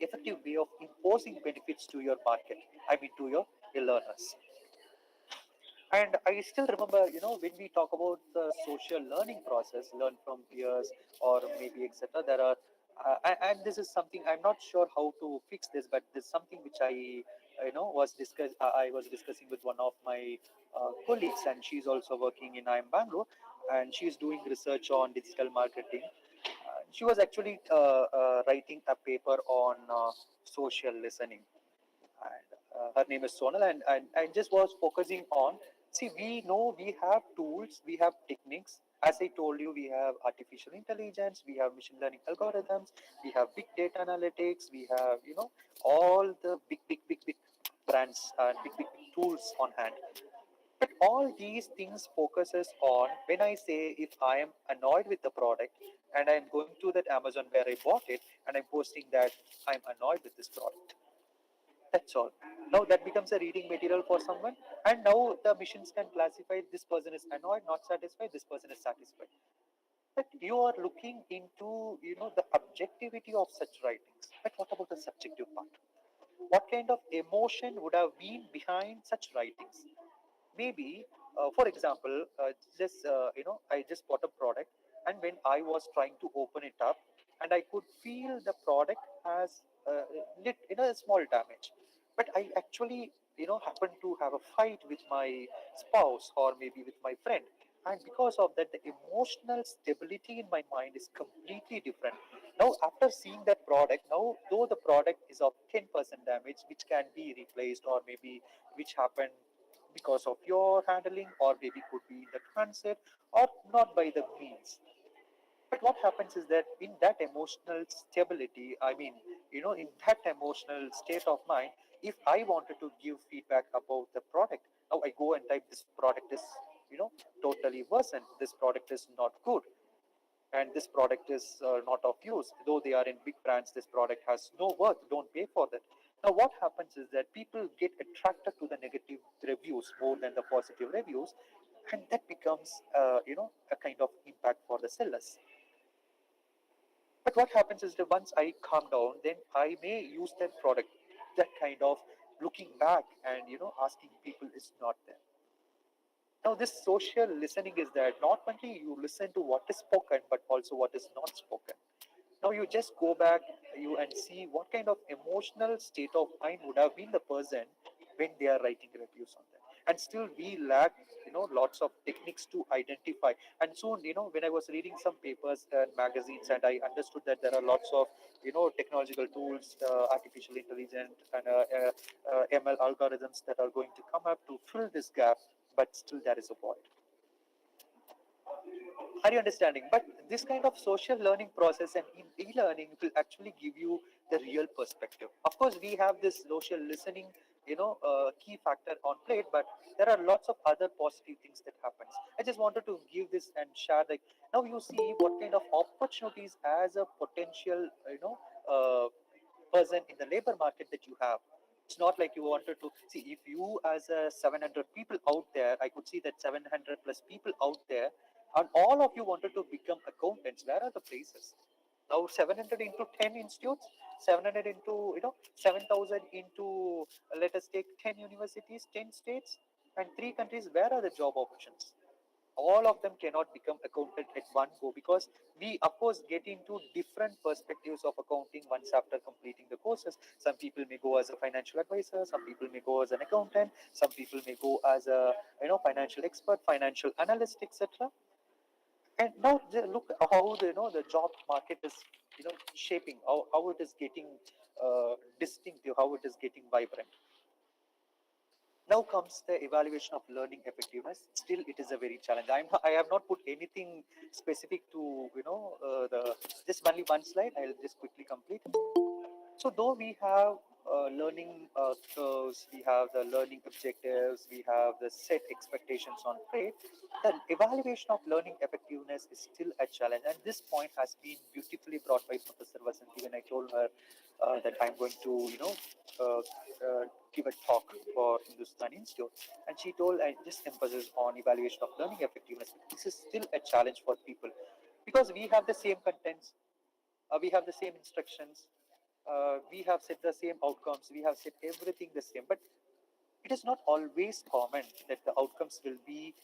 effective way of imposing benefits to your market, I mean to your learners. And I still remember, when we talk about the social learning process, learn from peers or maybe etc. There are, and this is something I'm not sure how to fix this, but this is something which I was discussing with one of my colleagues, and she's also working in IIM Bangalore, and she's doing research on digital marketing. She was actually writing a paper on social listening, and her name is Sonal, and just was focusing on. See, we know we have tools, we have techniques. As I told you, we have artificial intelligence, we have machine learning algorithms, we have big data analytics, we have all the big brands and big tools on hand. But all these things focuses on, when I say, if I am annoyed with the product and I'm going to that Amazon where I bought it and I'm posting that I'm annoyed with this product. That's all. Now that becomes a reading material for someone, and now the machines can classify this person is annoyed, not satisfied, this person is satisfied. But you are looking into the objectivity of such writings. But what about the subjective part? What kind of emotion would have been behind such writings? Maybe, for example, just I just bought a product, and when I was trying to open it up, and I could feel the product has a small damage. But I actually happened to have a fight with my spouse or maybe with my friend, and because of that, the emotional stability in my mind is completely different. Now after seeing that product, now though the product is of 10% damage, which can be replaced, or maybe which happened because of your handling, or maybe could be in the transit, or not by the means. But what happens is that in that emotional stability, I mean, in that emotional state of mind, if I wanted to give feedback about the product, now I go and type, this product is, totally worsened. This product is not good, and this product is not of use. Though they are in big brands, this product has no worth. Don't pay for that. Now, what happens is that people get attracted to the negative reviews more than the positive reviews, and that becomes, a kind of impact for the sellers. But what happens is that once I calm down, then I may use that product. That kind of looking back and asking people is not there. Now, this social listening is that not only you listen to what is spoken, but also what is not spoken. Now you just go back you and see what kind of emotional state of mind would have been the person when they are writing reviews on that. And still we lack lots of techniques to identify. And soon when I was reading some papers and magazines, and I understood that there are lots of technological tools, artificial intelligence, and ML algorithms that are going to come up to fill this gap, but still there is a void. Are you understanding? But this kind of social learning process and e-learning will actually give you the real perspective. Of course, we have this social listening, key factor on plate, but there are lots of other positive things that happens. I just wanted to give this and share, like, now you see what kind of opportunities as a potential, person in the labor market that you have. It's not like you wanted to see, if you as a 700 people out there, I could see that 700 plus people out there, and all of you wanted to become accountants. Where are the places? Now 700 into 10 institutes, 700 into 7,000 into, let us take 10 universities, 10 states, and 3 countries. Where are the job options? All of them cannot become accountant at one go, because we of course get into different perspectives of accounting once after completing the courses. Some people may go as a financial advisor, some people may go as an accountant, some people may go as a financial expert, financial analyst, etc. And now look how the job market is shaping, how it is getting distinctive, how it is getting vibrant. Now comes the evaluation of learning effectiveness. Still, it is a very challenge. I have not put anything specific to the just only one slide. I'll just quickly complete. So though we have learning curves, we have the learning objectives, we have the set expectations on plate, the evaluation of learning effectiveness is still a challenge. And this point has been beautifully brought by Professor Vasanti when I told her that I'm going to, give a talk for Hindustan Institute. And she told, I just emphasis on evaluation of learning effectiveness. This is still a challenge for people, because we have the same contents, we have the same instructions, we have set the same outcomes, we have set everything the same, but it is not always common that the outcomes will be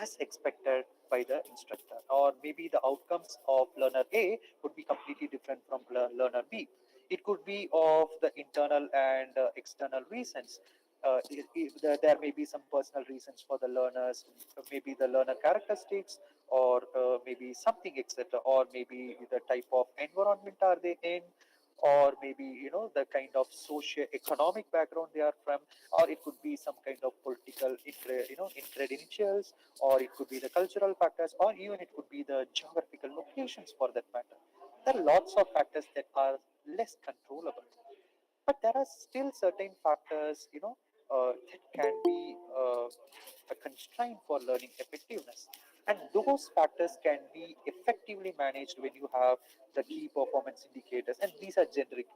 as expected by the instructor, or maybe the outcomes of learner A would be completely different from learner B. It could be of the internal and external reasons. There may be some personal reasons for the learners, maybe the learner characteristics, or maybe something, etc., or maybe the type of environment are they in, or maybe the kind of socio-economic background they are from, or it could be some kind of political credentials, or it could be the cultural factors, or even it could be the geographical locations for that matter. There are lots of factors that are less controllable, but there are still certain factors that can be a constraint for learning effectiveness, and those factors can be effectively managed when you have the key performance indicators, and these are generic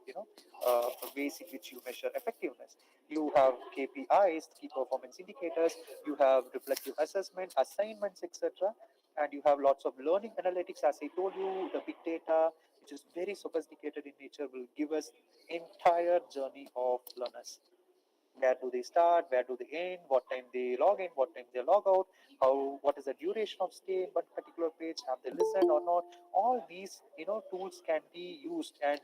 ways in which you measure effectiveness. You have KPIs, key performance indicators, you have reflective assessment, assignments, etc., and you have lots of learning analytics. As I told you, the big data, which is very sophisticated in nature, will give us entire journey of learners. Where do they start? Where do they end? What time they log in? What time they log out? What is the duration of stay in one particular page? Have they listened or not? All these tools can be used, and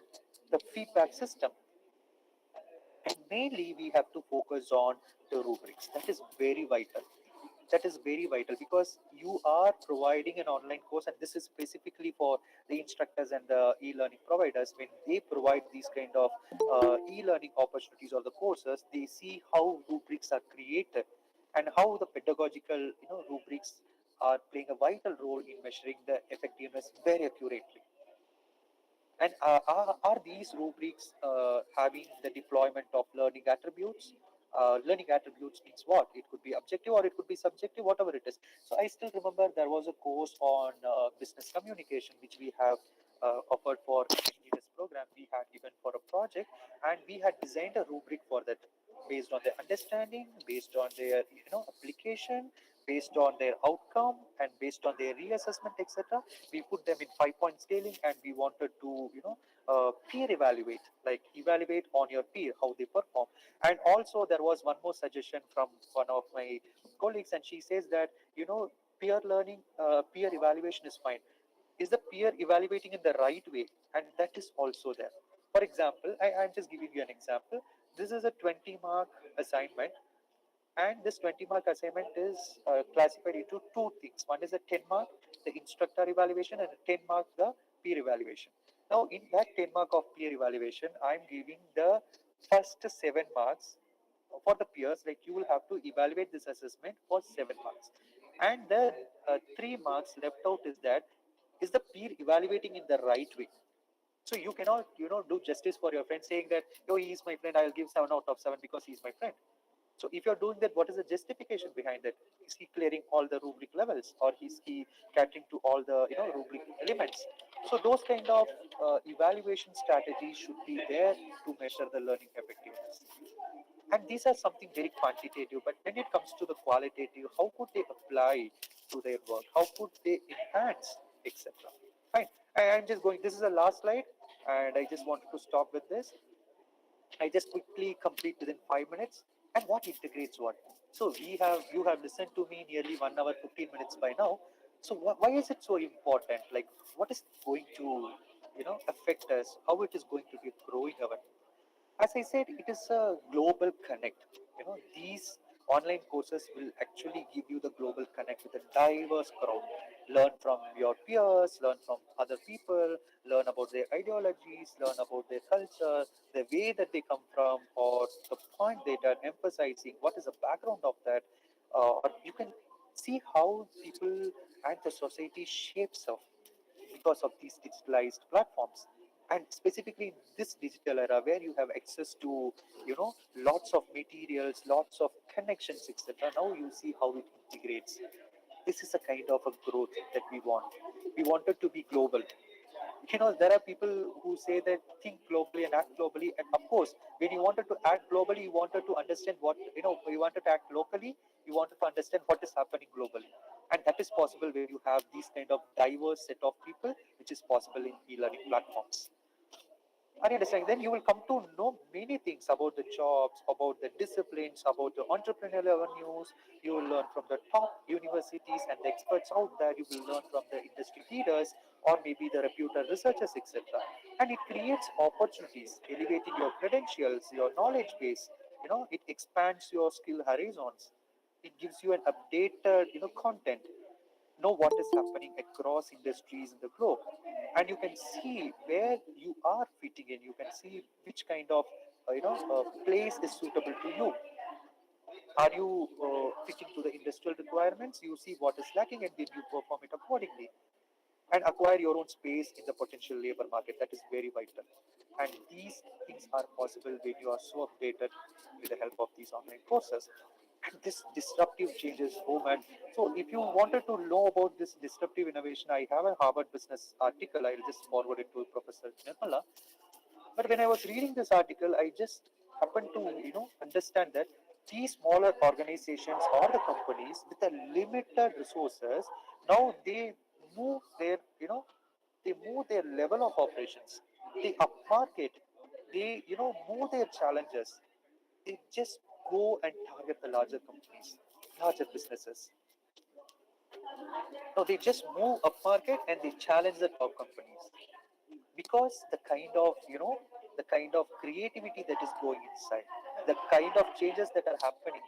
the feedback system. And mainly, we have to focus on the rubrics. That is very vital. That is very vital, because you are providing an online course, and this is specifically for the instructors and the e-learning providers. When they provide these kind of e-learning opportunities or the courses, they see how rubrics are created, and how the pedagogical rubrics are playing a vital role in measuring the effectiveness very accurately. And are these rubrics having the deployment of learning attributes? Learning attributes means what? It could be objective or it could be subjective, whatever it is. So I still remember there was a course on business communication which we have offered for engineers program. We had given for a project, and we had designed a rubric for that, based on their understanding, based on their application, based on their outcome, and based on their reassessment, etc. We put them in 5 point scaling, and we wanted to peer evaluate, like evaluate on your peer how they perform. And also there was one more suggestion from one of my colleagues, and she says that peer learning, peer evaluation is fine. Is the peer evaluating in the right way? And that is also there. For example, I'm just giving you an example. This is a 20-mark assignment, and this 20-mark assignment is classified into two things. One is a 10-mark, the instructor evaluation, and a 10-mark, the peer evaluation. Now, in that 10-mark of peer evaluation, I'm giving the first 7 marks for the peers. Like, you will have to evaluate this assessment for 7 marks. And the 3 marks left out is that, is the peer evaluating in the right way? So you cannot, do justice for your friend saying that, oh, he is my friend, I'll give 7 out of 7 because he's my friend. So if you're doing that, what is the justification behind that? Is he clearing all the rubric levels, or is he catering to all the rubric elements? So those kind of evaluation strategies should be there to measure the learning effectiveness. And these are something very quantitative. But when it comes to the qualitative, how could they apply to their work? How could they enhance, etc. Fine. I'm just going. This is the last slide, and I just wanted to stop with this. I just quickly complete within 5 minutes. And what integrates what? So you have listened to me nearly 1 hour 15 minutes by now. So why is it so important? Like, what is going to affect us? How it is going to be growing our? As I said, it is a global connect. These online courses will actually give you the global connect with a diverse crowd. Learn from your peers, learn from other people, learn about their ideologies, learn about their culture, the way that they come from, or the point they are emphasizing, what is the background of that. Or you can see how people and the society shapes of because of these digitalized platforms, and specifically in this digital era where you have access to lots of materials, lots of connections, etc. Now you see how it integrates. This is a kind of a growth that we want. We want it to be global. There are people who say that think globally and act globally, and of course when you wanted to act globally, you wanted to understand what you wanted to act locally, you wanted to understand what is happening globally. And that is possible when you have these kind of diverse set of people, which is possible in e-learning platforms. Are you understanding? Then you will come to know many things about the jobs, about the disciplines, about the entrepreneurial avenues. You will learn from the top universities and the experts out there. You will learn from the industry leaders or maybe the reputed researchers, etc. And it creates opportunities, elevating your credentials, your knowledge base. It expands your skill horizons. It gives you an updated, content, know what is happening across industries in the globe, and you can see where you are fitting in. You can see which kind of place is suitable to you. Are you fitting to the industrial requirements? You see what is lacking and then you perform it accordingly, and acquire your own space in the potential labor market. That is very vital, and these things are possible when you are so updated with the help of these online courses. And this disruptive changes home. And so if you wanted to know about this disruptive innovation, I have a Harvard Business article. I'll just forward it to Professor Nirmala. But when I was reading this article, I just happened to understand that these smaller organizations or the companies with a limited resources, now move their they move their level of operations, they upmarket, they move their challenges, they just go and target the larger companies, larger businesses. No, they just move upmarket and they challenge the top companies because the kind of creativity that is going inside, the kind of changes that are happening.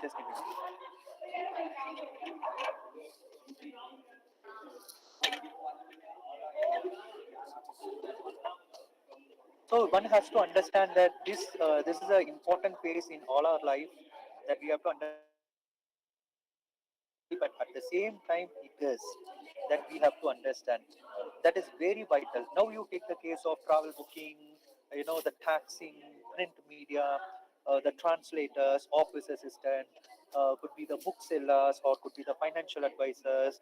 Just give me a minute. So one has to understand that this is an important phase in all our life, that we have to understand that this is not easy, but at the same time it is, that we have to understand. That is very vital. Now you take the case of travel booking, the taxing, print media, the translators, office assistant, could be the booksellers or could be the financial advisors,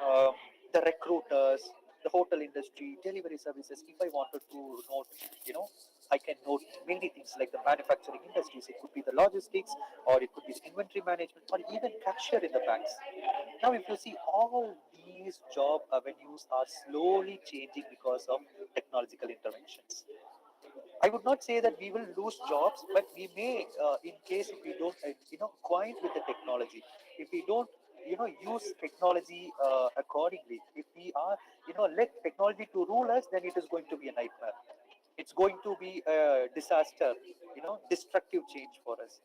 um, the recruiters, the hotel industry, delivery services. If I wanted to note, you know, I can note many things like the manufacturing industries. It could be the logistics, or it could be the inventory management, or even cashier in the banks. Now, if you see, all these job avenues are slowly changing because of technological interventions. I would not say that we will lose jobs, but we may, in case if we don't, acquaint with the technology, if we don't, use technology accordingly, if we are, let technology to rule us, then it is going to be a nightmare. It's going to be a disaster, destructive change for us.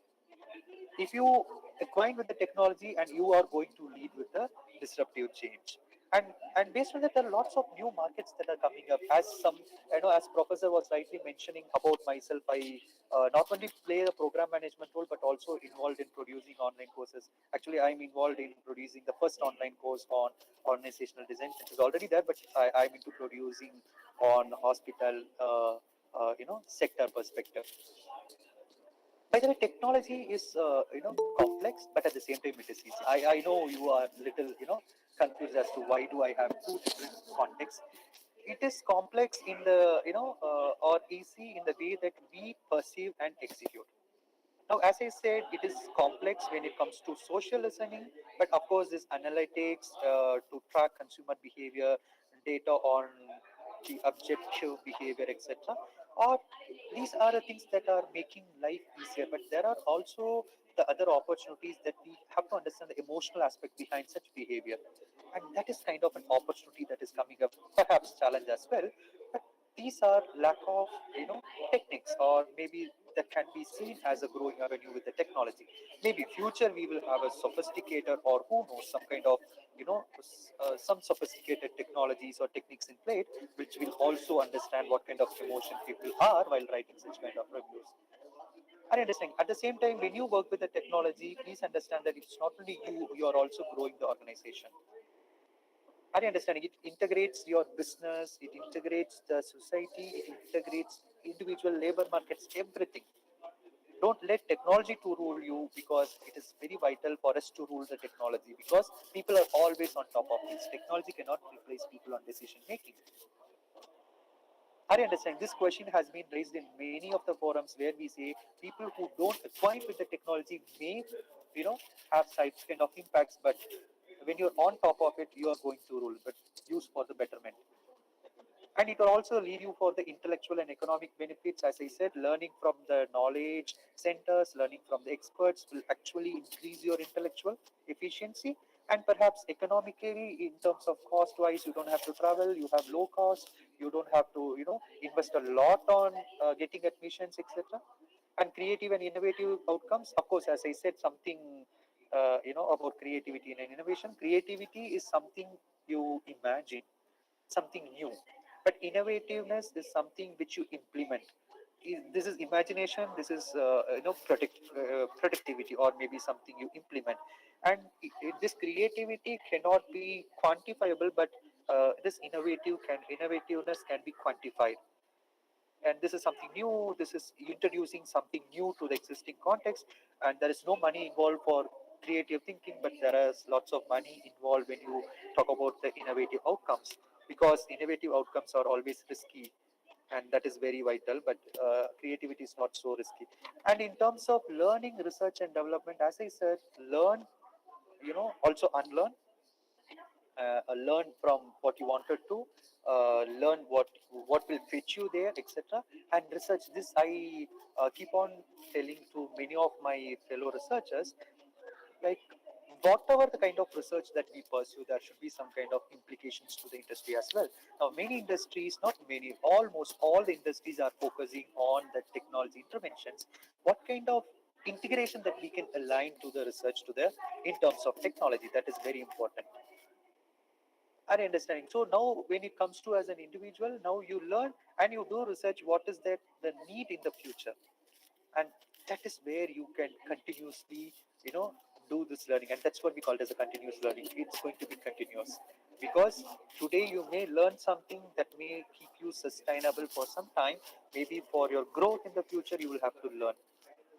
If you acquaint with the technology, and you are going to lead with a disruptive change. And based on that, there are lots of new markets that are coming up. As some, as Professor was rightly mentioning about myself, I not only play the program management role, but also involved in producing online courses. Actually, I'm involved in producing the first online course on organizational design, which is already there, but I'm into producing on hospital, sector perspective. By the way, technology is complex, but at the same time it is easy. I know you are little confused as to why do I have two different contexts. It is complex in the or easy in the way that we perceive and execute. Now, as I said, it is complex when it comes to social listening, but of course, this analytics to track consumer behavior, data on the objective behavior, etc. Or these are the things that are making life easier, but there are also the other opportunities that we have to understand the emotional aspect behind such behavior, and that is kind of an opportunity that is coming up, perhaps challenge as well. But these are lack of techniques, or maybe that can be seen as a growing avenue with the technology. Maybe future we will have a sophisticated, or who knows, some kind of some sophisticated technologies or techniques in play, which will also understand what kind of emotion people are while writing such kind of reviews. I understand. At the same time, when you work with the technology, please understand that it's not only you, you are also growing the organization. I understand it integrates your business, it integrates the society, it integrates individual labor markets, everything. Don't let technology to rule you, because it is very vital for us to rule the technology, because people are always on top of this. Technology cannot replace people on decision making. I understand this question has been raised in many of the forums where we say people who don't acquaint with the technology may, have such kind of impacts, but when you're on top of it, you are going to rule, but use for the betterment. And it will also lead you for the intellectual and economic benefits. As I said, learning from the knowledge centers, learning from the experts will actually increase your intellectual efficiency. And perhaps economically, in terms of cost wise, you don't have to travel, you have low cost, you don't have to invest a lot on getting admissions, etc. And creative and innovative outcomes, of course, as I said, something about creativity and innovation. Creativity is something you imagine, something new, but innovativeness is something which you implement. This is imagination, this is productivity, or maybe something you implement. And this creativity cannot be quantifiable, but this innovativeness can be quantified. And this is something new, this is introducing something new to the existing context. And there is no money involved for creative thinking, but there is lots of money involved when you talk about the innovative outcomes, because innovative outcomes are always risky, and that is very vital, but creativity is not so risky. And in terms of learning, research and development, as I said, learn, also unlearn, learn from what you wanted to, learn what will fit you there, etc. And research this, I keep on telling to many of my fellow researchers, like, whatever the kind of research that we pursue, there should be some kind of implications to the industry as well. Now, many industries, not many, almost all the industries are focusing on the technology interventions. What kind of integration that we can align to the research to the in terms of technology, that is very important. Are understanding? So now, when it comes to as an individual, now you learn and you do research. What is that the need in the future? And that is where you can continuously, do this learning, and that's what we call it as a continuous learning. It's going to be continuous, because today you may learn something that may keep you sustainable for some time. Maybe for your growth in the future, you will have to learn,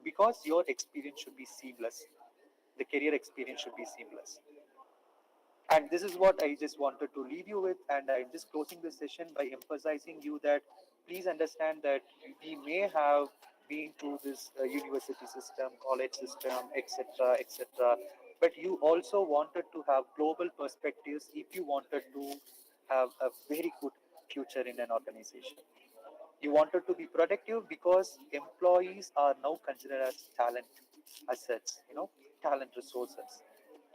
because your experience should be seamless. The career experience should be seamless. And this is what I just wanted to leave you with. And I'm just closing this session by emphasizing you that please understand that we may have been to this university system, college system, etc., etc. But you also wanted to have global perspectives if you wanted to have a very good future in an organization. You wanted to be productive, because employees are now considered as talent assets, talent resources.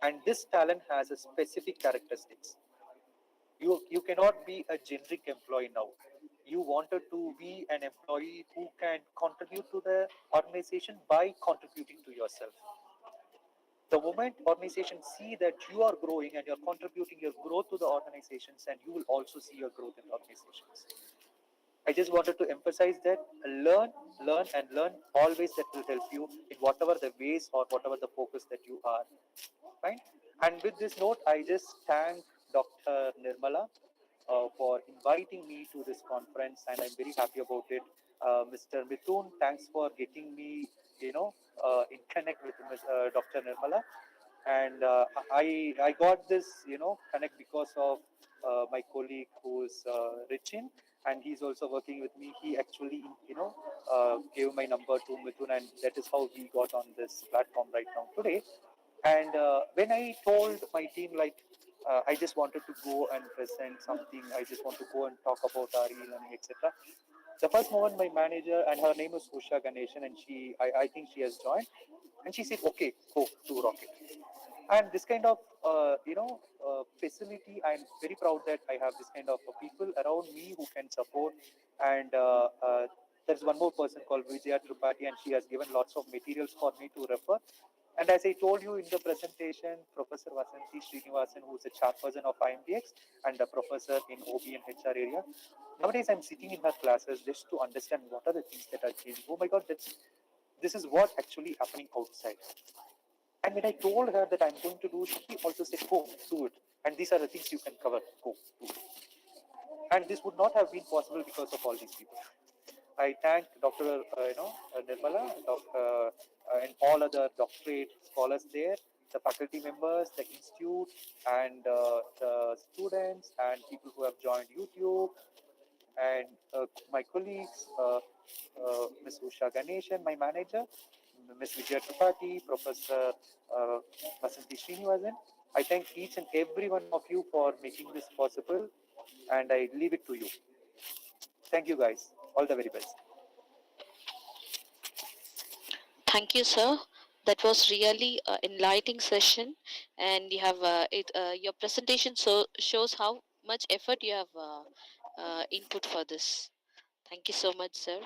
And this talent has a specific characteristics. You cannot be a generic employee now. You wanted to be an employee who can contribute to the organization by contributing to yourself. The moment organizations see that you are growing and you're contributing your growth to the organizations, and you will also see your growth in the organizations. I just wanted to emphasize that learn, and learn always. That will help you in whatever the ways or whatever the focus that you are. Right? And with this note, I just thank Dr. Nirmala for inviting me to this conference, and I'm very happy about it. Mr. Mithun, thanks for getting me, in connect with Dr. Nirmala, and I got this, connect because of my colleague who's Richin, and he's also working with me. He actually, gave my number to Mithun, and that is how we got on this platform right now today. And when I told my team, like, I just wanted to go and present something, I just want to go and talk about our e-learning, etc. The first moment, my manager, and her name is Usha Ganeshan, and I think she has joined, and she said, "Okay, go to Rocket." And this kind of, facility, I'm very proud that I have this kind of people around me who can support. And there's one more person called Vijaya Tripathi, and she has given lots of materials for me to refer. And as I told you in the presentation, Professor Vasanthi Srinivasan, who is a chairperson of IMDX and a professor in OB and HR area, nowadays I'm sitting in her classes just to understand what are the things that are changing. Oh my God, this is what actually happening outside. And when I told her that I'm going to do, she also said, "Go, do it. And these are the things you can cover. Go, do it." And this would not have been possible because of all these people. I thank Dr. Nirmala, and all other doctorate scholars there, the faculty members, the institute, and the students and people who have joined YouTube, and my colleagues, Ms. Usha Ganeshan, my manager, Ms. Vijaya Tripathi, Professor Vasanthi Srinivasan. I thank each and every one of you for making this possible, and I leave it to you. Thank you, guys. All the very best. Thank you, sir. That was really an enlightening session, and you have your presentation shows how much effort you have input for this. Thank you so much, sir.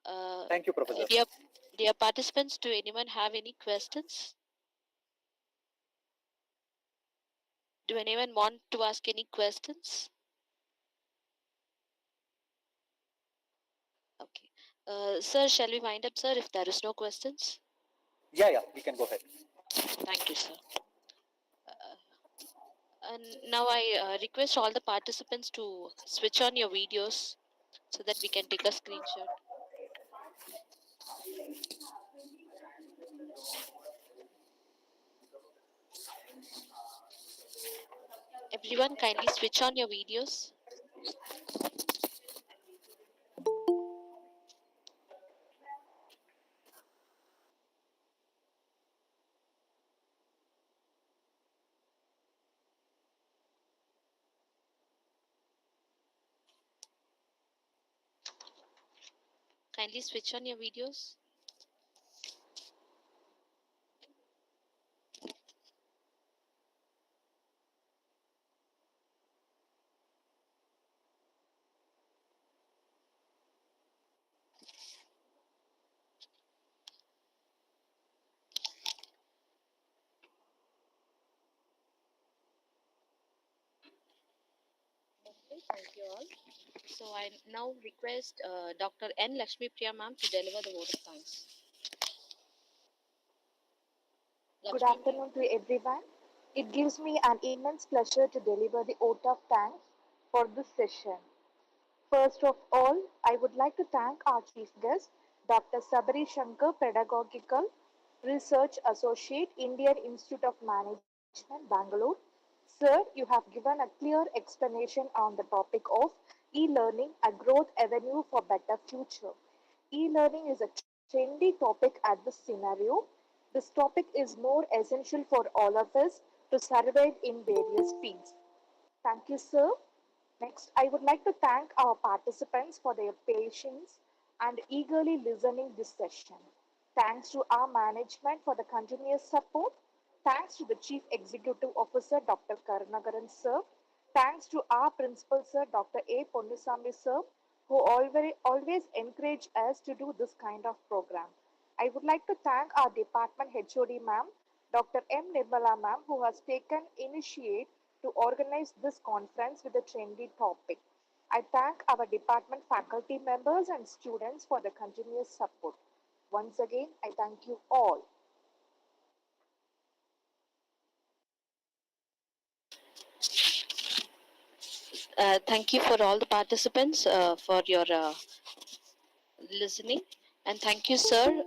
Uh, Thank you, Professor. dear, dear participants, do anyone have any questions? Do anyone want to ask any questions? Okay. Sir, shall we wind up, sir, if there is no questions? Yeah, we can go ahead. Thank you, sir. Uh, and now I request all the participants to switch on your videos so that we can take a screenshot. Everyone, kindly switch on your videos. Kindly switch on your videos. Okay, thank you all. So I now request Dr. N. Lakshmi Priya ma'am to deliver the vote of thanks. Good Lakshmi ma'am. afternoon to everyone. It gives me an immense pleasure to deliver the vote of thanks for this session. First of all, I would like to thank our chief guest, Dr. Sabari Shankar, Pedagogical Research Associate, Indian Institute of Management, Bangalore. Sir, you have given a clear explanation on the topic of e-learning, a growth avenue for better future. E-learning is a trendy topic at this scenario. This topic is more essential for all of us to survive in various fields. Thank you, sir. Next, I would like to thank our participants for their patience and eagerly listening this session. Thanks to our management for the continuous support. Thanks to the Chief Executive Officer, Dr. Karunagaran, sir. Thanks to our Principal, sir, Dr. A. Ponnusamy, sir, who always encourage us to do this kind of program. I would like to thank our department HOD, ma'am, Dr. M. Nirmala ma'am, who has taken initiate to organize this conference with a trendy topic. I thank our department faculty members and students for the continuous support. Once again, I thank you all. Thank you for all the participants for your listening, and thank you, sir.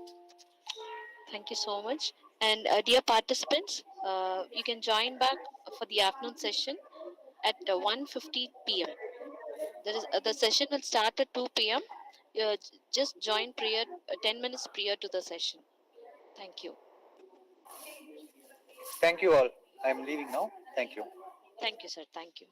Thank you so much. And dear participants, you can join back for the afternoon session at 1:50 p.m. The session will start at 2 p.m. Just join prior 10 minutes prior to the session. Thank you. Thank you all. I'm leaving now. Thank you. Thank you, sir. Thank you.